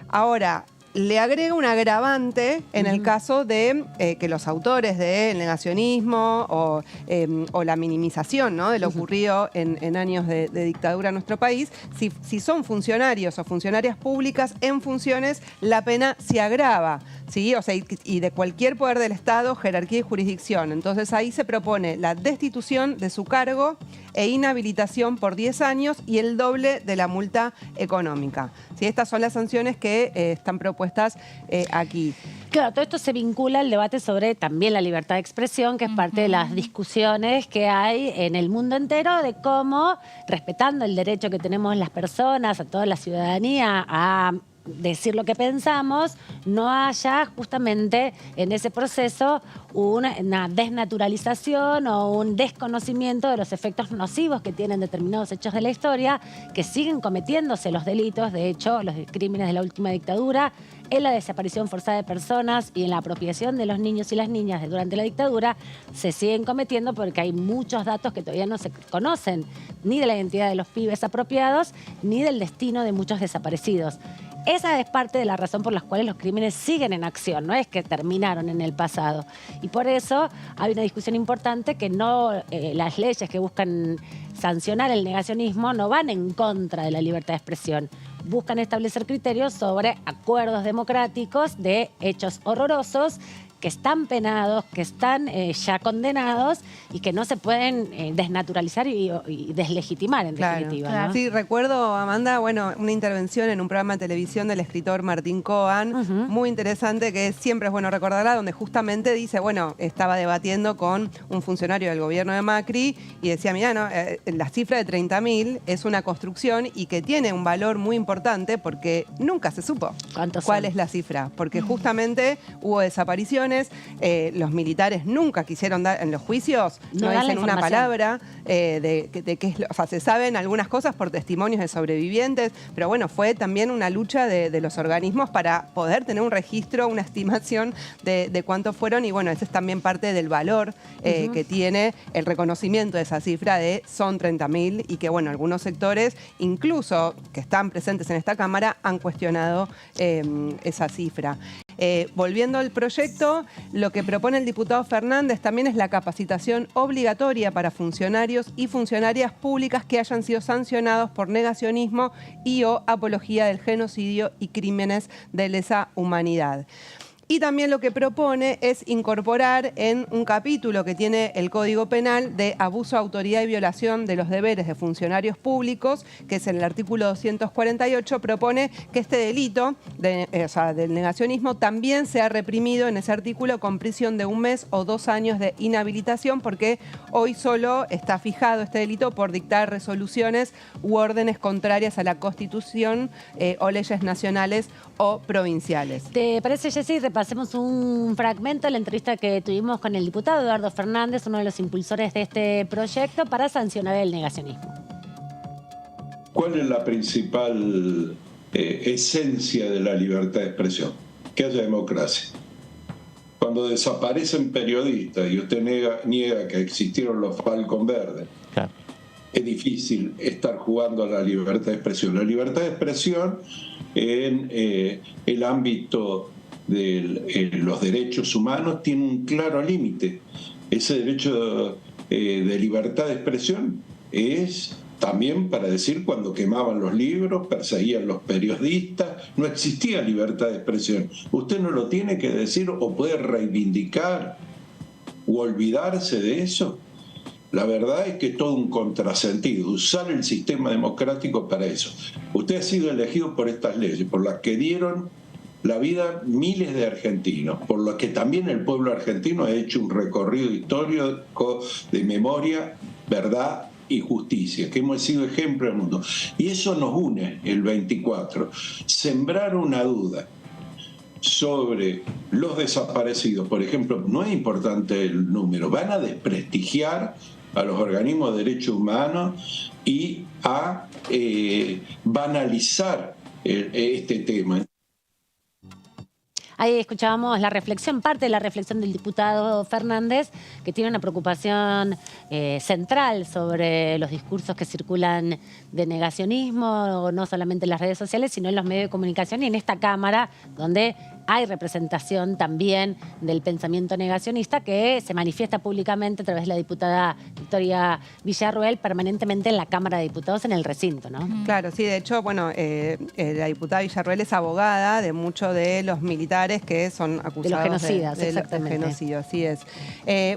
Ahora, le agrega un agravante en el caso de que los autores del negacionismo o la minimización, ¿no?, de lo ocurrido en años de dictadura en nuestro país, si son funcionarios o funcionarias públicas en funciones, la pena se agrava, ¿sí? O sea, y de cualquier poder del Estado, jerarquía y jurisdicción. Entonces ahí se propone la destitución de su cargo e inhabilitación por 10 años y el doble de la multa económica. ¿Sí? Estas son las sanciones que están propuestas aquí. Claro, todo esto se vincula al debate sobre también la libertad de expresión, que es parte de las discusiones que hay en el mundo entero de cómo, respetando el derecho que tenemos las personas, a toda la ciudadanía, a decir lo que pensamos, no haya justamente en ese proceso una desnaturalización o un desconocimiento de los efectos nocivos que tienen determinados hechos de la historia, que siguen cometiéndose los delitos, de hecho, los crímenes de la última dictadura, en la desaparición forzada de personas y en la apropiación de los niños y las niñas durante la dictadura, se siguen cometiendo porque hay muchos datos que todavía no se conocen, ni de la identidad de los pibes apropiados, ni del destino de muchos desaparecidos. Esa es parte de la razón por la cual los crímenes siguen en acción, no es que terminaron en el pasado. Y por eso hay una discusión importante que no las leyes que buscan sancionar el negacionismo no van en contra de la libertad de expresión. Buscan establecer criterios sobre acuerdos democráticos de hechos horrorosos que están penados, que están ya condenados y que no se pueden desnaturalizar y deslegitimar, en definitiva. Claro. ¿No? Sí, recuerdo, Amanda, una intervención en un programa de televisión del escritor Martín Cohen, muy interesante, que siempre es bueno recordarla, donde justamente dice, estaba debatiendo con un funcionario del gobierno de Macri y decía, mira, la cifra de 30.000 es una construcción y que tiene un valor muy importante porque nunca se supo cuál es la cifra, porque justamente hubo desapariciones. Los militares nunca quisieron dar en los juicios, no dicen una palabra de qué es o sea, se saben algunas cosas por testimonios de sobrevivientes, pero fue también una lucha de los organismos para poder tener un registro, una estimación de cuántos fueron y ese es también parte del valor que tiene el reconocimiento de esa cifra de son 30.000 y que algunos sectores, incluso que están presentes en esta Cámara, han cuestionado esa cifra. Volviendo al proyecto, lo que propone el diputado Fernández también es la capacitación obligatoria para funcionarios y funcionarias públicas que hayan sido sancionados por negacionismo y o apología del genocidio y crímenes de lesa humanidad. Y también lo que propone es incorporar en un capítulo que tiene el Código Penal de abuso de autoridad y violación de los deberes de funcionarios públicos, que es en el artículo 248, propone que este delito del negacionismo también sea reprimido en ese artículo con prisión de 1 mes o 2 años de inhabilitación, porque hoy solo está fijado este delito por dictar resoluciones u órdenes contrarias a la Constitución o leyes nacionales o provinciales. ¿Te parece, Jessy? Repasemos un fragmento de la entrevista que tuvimos con el diputado Eduardo Fernández, uno de los impulsores de este proyecto, para sancionar el negacionismo. ¿Cuál es la principal esencia de la libertad de expresión? Que haya democracia. Cuando desaparecen periodistas y usted niega que existieron los Falcon Verdes, claro, es difícil estar jugando a la libertad de expresión. La libertad de expresión en el ámbito de los derechos humanos tiene un claro límite. Ese derecho de libertad de expresión es también para decir cuando quemaban los libros, perseguían los periodistas, no existía libertad de expresión. Usted no lo tiene que decir o puede reivindicar o olvidarse de eso. La verdad es que todo un contrasentido, usar el sistema democrático para eso. Usted ha sido elegido por estas leyes, por las que dieron la vida miles de argentinos, por lo que también el pueblo argentino ha hecho un recorrido histórico de memoria, verdad y justicia, que hemos sido ejemplo del mundo. Y eso nos une el 24. Sembrar una duda sobre los desaparecidos, por ejemplo, no es importante el número, van a desprestigiar a los organismos de derechos humanos y a banalizar este tema. Ahí escuchábamos la reflexión, parte de la reflexión del diputado Fernández, que tiene una preocupación central sobre los discursos que circulan de negacionismo, no solamente en las redes sociales, sino en los medios de comunicación y en esta Cámara, donde hay representación también del pensamiento negacionista que se manifiesta públicamente a través de la diputada Victoria Villarruel permanentemente en la Cámara de Diputados en el recinto, ¿no? Claro, sí, de hecho, bueno, la diputada Villarruel es abogada de muchos de los militares que son acusados de los genocidas, exactamente. De genocidio, así es.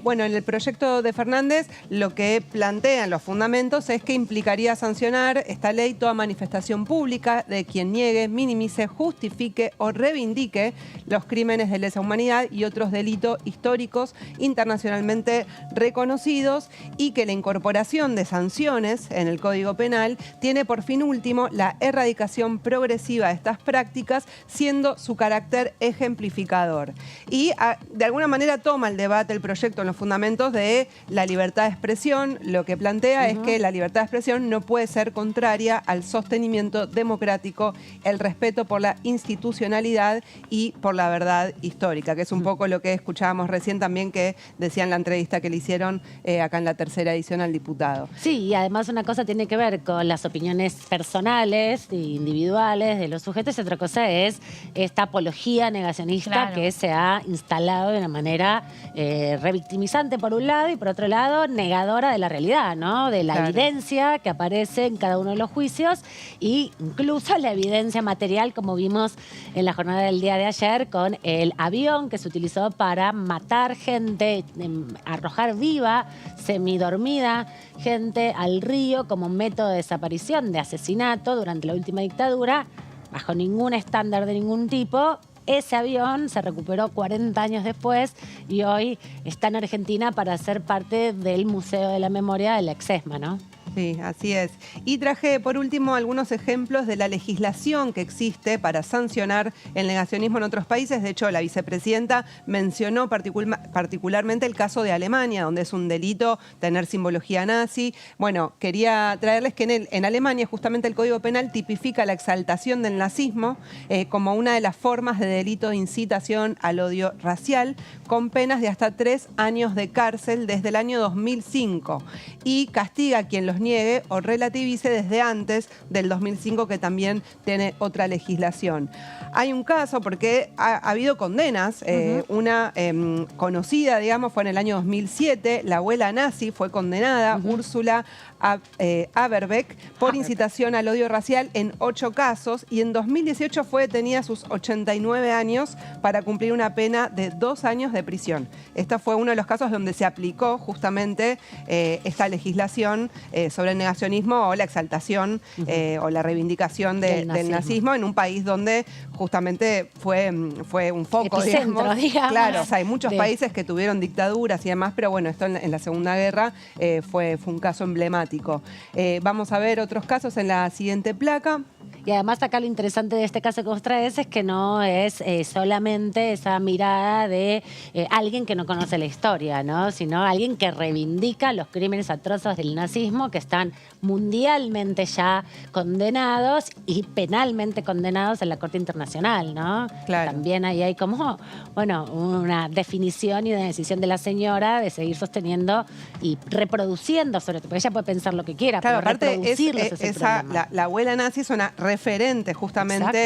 Bueno, en el proyecto de Fernández lo que plantean los fundamentos es que implicaría sancionar esta ley toda manifestación pública de quien niegue, minimice, justifique o reivindique los crímenes de lesa humanidad y otros delitos históricos internacionalmente reconocidos, y que la incorporación de sanciones en el Código Penal tiene por fin último la erradicación progresiva de estas prácticas, siendo su carácter ejemplificador. Y de alguna manera toma el debate, el proyecto en los fundamentos de la libertad de expresión. Lo que plantea es que la libertad de expresión no puede ser contraria al sostenimiento democrático, el respeto por la institucionalidad y por la verdad histórica, que es un poco lo que escuchábamos recién también que decía en la entrevista que le hicieron acá en la tercera edición al diputado. Sí, y además una cosa tiene que ver con las opiniones personales e individuales de los sujetos y otra cosa es esta apología negacionista que se ha instalado de una manera revictimizante por un lado y por otro lado negadora de la realidad, ¿no? De la evidencia que aparece en cada uno de los juicios e incluso la evidencia material, como vimos en la jornada del día de ayer con el avión que se utilizó para matar gente, arrojar viva, semidormida, gente al río como método de desaparición, de asesinato durante la última dictadura, bajo ningún estándar de ningún tipo. Ese avión se recuperó 40 años después y hoy está en Argentina para ser parte del Museo de la Memoria de la Exesma, ¿no? Sí, así es. Y traje por último algunos ejemplos de la legislación que existe para sancionar el negacionismo en otros países. De hecho, la vicepresidenta mencionó particularmente el caso de Alemania, donde es un delito tener simbología nazi. Bueno, quería traerles que en Alemania justamente el Código Penal tipifica la exaltación del nazismo como una de las formas de delito de incitación al odio racial, con penas de hasta 3 años de cárcel desde el año 2005. Y castiga a quien los niegue o relativice desde antes del 2005, que también tiene otra legislación. Hay un caso porque ha habido condenas. Una conocida, digamos, fue en el año 2007. La abuela nazi fue condenada, Úrsula Averbeck, por incitación al odio racial en 8 casos, y en 2018 fue detenida a sus 89 años para cumplir una pena de 2 años de prisión. Este fue uno de los casos donde se aplicó justamente esta legislación sobre el negacionismo o la exaltación o la reivindicación del nazismo en un país donde justamente fue un foco, digamos. Claro, o sea, hay muchos países que tuvieron dictaduras y demás, pero bueno, esto en la Segunda Guerra fue un caso emblemático. Vamos a ver otros casos en la siguiente placa. Y además acá lo interesante de este caso que vos traes es que no es solamente esa mirada de alguien que no conoce la historia, ¿no? Sino alguien que reivindica los crímenes atroces del nazismo que están mundialmente ya condenados y penalmente condenados en la Corte Internacional, ¿no? Claro. También ahí hay como, bueno, una definición y una decisión de la señora de seguir sosteniendo y reproduciendo, sobre todo, porque ella puede pensar lo que quiera, claro, pero aparte reproducirlo es el problema. La abuela nazi es una referente justamente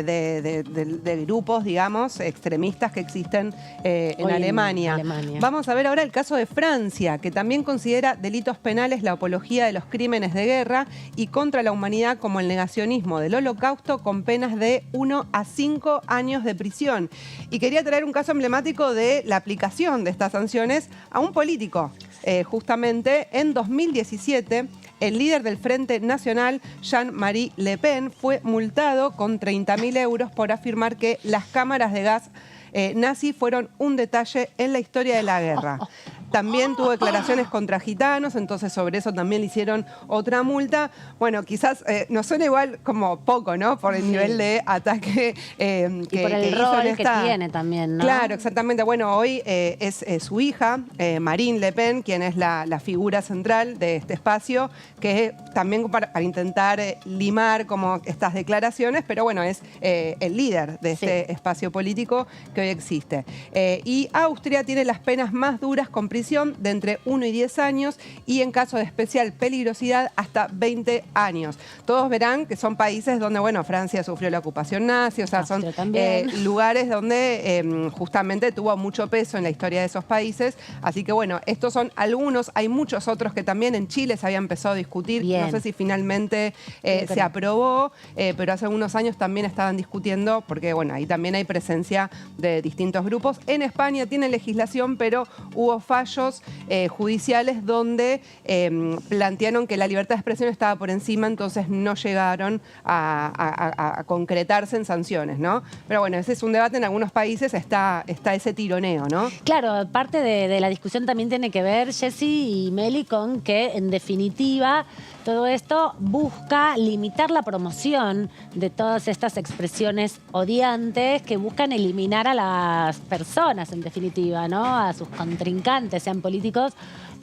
de grupos, digamos, extremistas que existen en Alemania. Vamos a ver ahora el caso de Francia, que también considera delitos penales la apología de los crímenes de guerra y contra la humanidad como el negacionismo del Holocausto, con penas de 1 a 5 años de prisión. Y quería traer un caso emblemático de la aplicación de estas sanciones a un político. Justamente en 2017, el líder del Frente Nacional, Jean-Marie Le Pen, fue multado con 30.000 euros por afirmar que las cámaras de gas nazi fueron un detalle en la historia de la guerra. también tuvo declaraciones contra gitanos, entonces sobre eso también le hicieron otra multa. Bueno, quizás nos suena igual como poco, ¿no? Por el nivel de ataque y por el rol que tiene también, ¿no? Claro, exactamente. Bueno, hoy es su hija, Marine Le Pen, quien es la figura central de este espacio, que también para intentar limar como estas declaraciones, pero bueno, es el líder de este espacio político que hoy existe. Y Austria tiene las penas más duras con prisión de entre 1 y 10 años y en caso de especial peligrosidad hasta 20 años. Todos verán que son países donde, bueno, Francia sufrió la ocupación nazi, o sea, son lugares donde justamente tuvo mucho peso en la historia de esos países. Así que, bueno, estos son algunos, hay muchos otros que también en Chile se había empezado a discutir. No sé si finalmente se aprobó, pero hace algunos años también estaban discutiendo, porque, bueno, ahí también hay presencia de distintos grupos. En España tiene legislación, pero hubo fallos judiciales donde plantearon que la libertad de expresión estaba por encima, entonces no llegaron a concretarse en sanciones, ¿no? Pero bueno, ese es un debate, en algunos países está ese tironeo, ¿no? Claro, parte de la discusión también tiene que ver, Jessy y Meli, con que en definitiva todo esto busca limitar la promoción de todas estas expresiones odiantes que buscan eliminar a las personas, en definitiva, ¿no? A sus contrincantes, sean políticos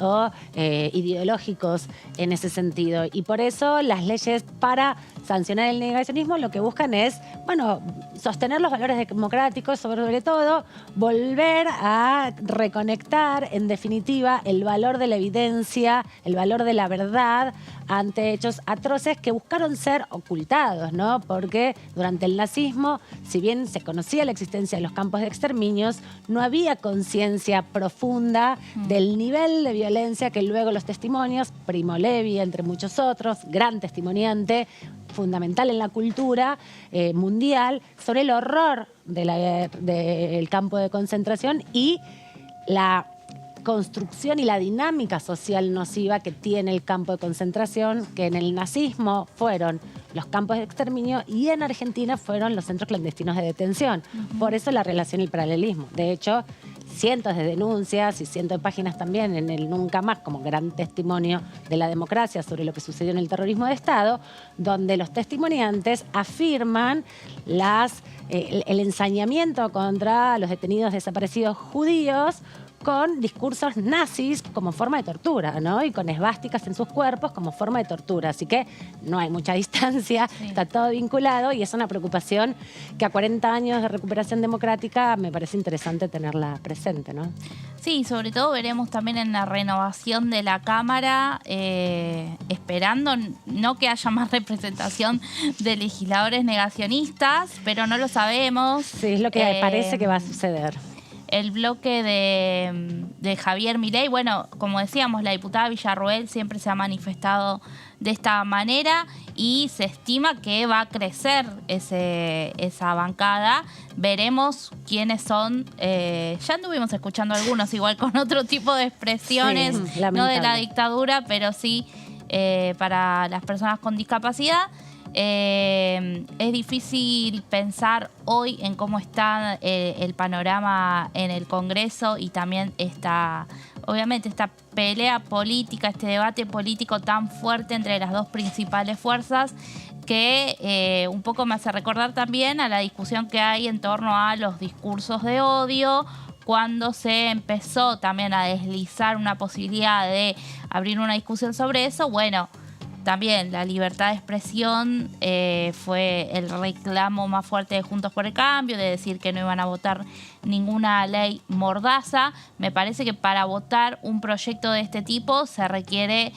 o ideológicos en ese sentido. Y por eso las leyes para sancionar el negacionismo lo que buscan es, bueno, sostener los valores democráticos, sobre todo, volver a reconectar, en definitiva, el valor de la evidencia, el valor de la verdad ante hechos atroces que buscaron ser ocultados, ¿no? Porque durante el nazismo, si bien se conocía la existencia de los campos de exterminios, no había conciencia profunda del nivel de violencia que luego los testimonios, Primo Levi, entre muchos otros, gran testimoniante, fundamental en la cultura mundial, sobre el horror del campo de concentración y la construcción y la dinámica social nociva que tiene el campo de concentración, que en el nazismo fueron los campos de exterminio y en Argentina fueron los centros clandestinos de detención. Por eso la relación y el paralelismo. De hecho, cientos de denuncias y cientos de páginas también en el Nunca Más, como gran testimonio de la democracia sobre lo que sucedió en el terrorismo de Estado, donde los testimoniantes afirman el ensañamiento contra los detenidos desaparecidos judíos con discursos nazis como forma de tortura, ¿no? Y con esvásticas en sus cuerpos como forma de tortura. Así que no hay mucha distancia, está todo vinculado y es una preocupación que a 40 años de recuperación democrática me parece interesante tenerla presente, ¿no? Sí, sobre todo veremos también en la renovación de la Cámara, esperando no que haya más representación de legisladores negacionistas, pero no lo sabemos. Sí, es lo que parece que va a suceder. El bloque de Javier Milei, bueno, como decíamos, la diputada Villarroel siempre se ha manifestado de esta manera y se estima que va a crecer esa bancada. Veremos quiénes son. Ya anduvimos escuchando algunos, igual con otro tipo de expresiones, no de la dictadura, pero sí para las personas con discapacidad. Es difícil pensar hoy en cómo está el panorama en el Congreso y también obviamente esta pelea política, este debate político tan fuerte entre las dos principales fuerzas que un poco me hace recordar también a la discusión que hay en torno a los discursos de odio, cuando se empezó también a deslizar una posibilidad de abrir una discusión sobre eso. Bueno, también la libertad de expresión fue el reclamo más fuerte de Juntos por el Cambio, de decir que no iban a votar ninguna ley mordaza. Me parece que para votar un proyecto de este tipo se requiere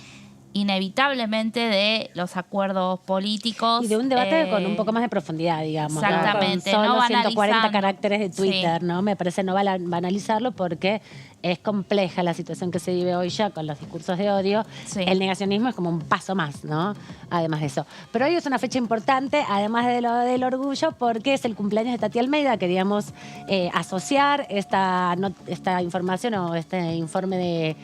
inevitablemente de los acuerdos políticos. Y de un debate con un poco más de profundidad, digamos. Exactamente. ¿no? Solo 140 caracteres de Twitter, ¿no? Me parece no banalizarlo porque es compleja la situación que se vive hoy ya con los discursos de odio. El negacionismo es como un paso más, ¿no? Además de eso. Pero hoy es una fecha importante, además de lo del orgullo, porque es el cumpleaños de Tati Almeida. Queríamos asociar esta información o este informe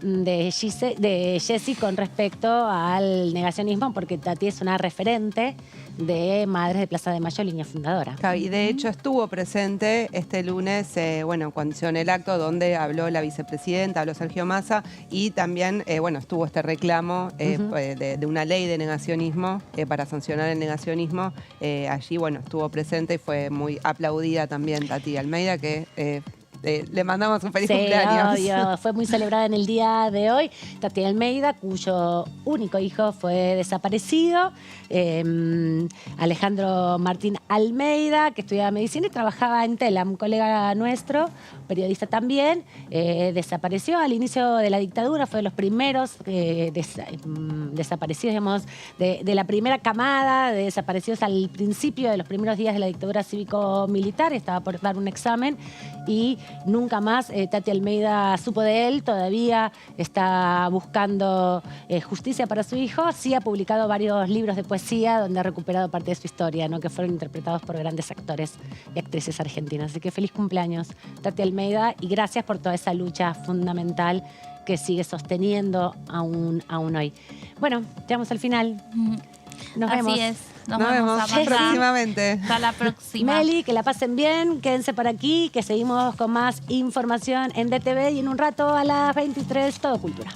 de Jessy con respecto al negacionismo, porque Tati es una referente de Madres de Plaza de Mayo, línea fundadora. Y de hecho estuvo presente este lunes, cuando hicieron el acto donde habló la vicepresidenta, habló Sergio Massa, y también, estuvo este reclamo de una ley de negacionismo para sancionar el negacionismo. Allí, estuvo presente y fue muy aplaudida también Tati Almeida, que le mandamos un feliz cumpleaños. Obvio. Fue muy celebrada en el día de hoy. Tati Almeida, cuyo único hijo fue desaparecido. Alejandro Martín Almeida, que estudiaba medicina y trabajaba en Telam, un colega nuestro, periodista también, desapareció al inicio de la dictadura, fue de los primeros desaparecidos, digamos, de la primera camada de desaparecidos al principio de los primeros días de la dictadura cívico-militar. Estaba por dar un examen y nunca más Tati Almeida supo de él. Todavía está buscando justicia para su hijo. Sí ha publicado varios libros de poesía donde ha recuperado parte de su historia, ¿no? Que fueron interpretados por grandes actores y actrices argentinas. Así que feliz cumpleaños, Tati Almeida, y gracias por toda esa lucha fundamental que sigue sosteniendo aún hoy. Bueno, llegamos al final. Nos vemos. Así es. Nos vemos próximamente. Hasta la próxima. Meli, que la pasen bien, quédense por aquí, que seguimos con más información en DTV y en un rato a las 23, Todo Cultura.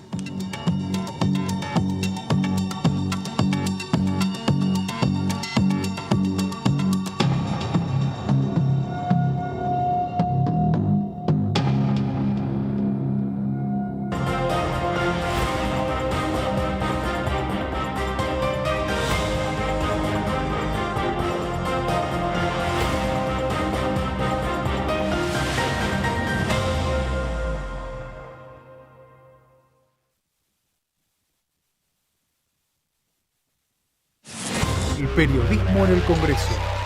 El periodismo en el Congreso.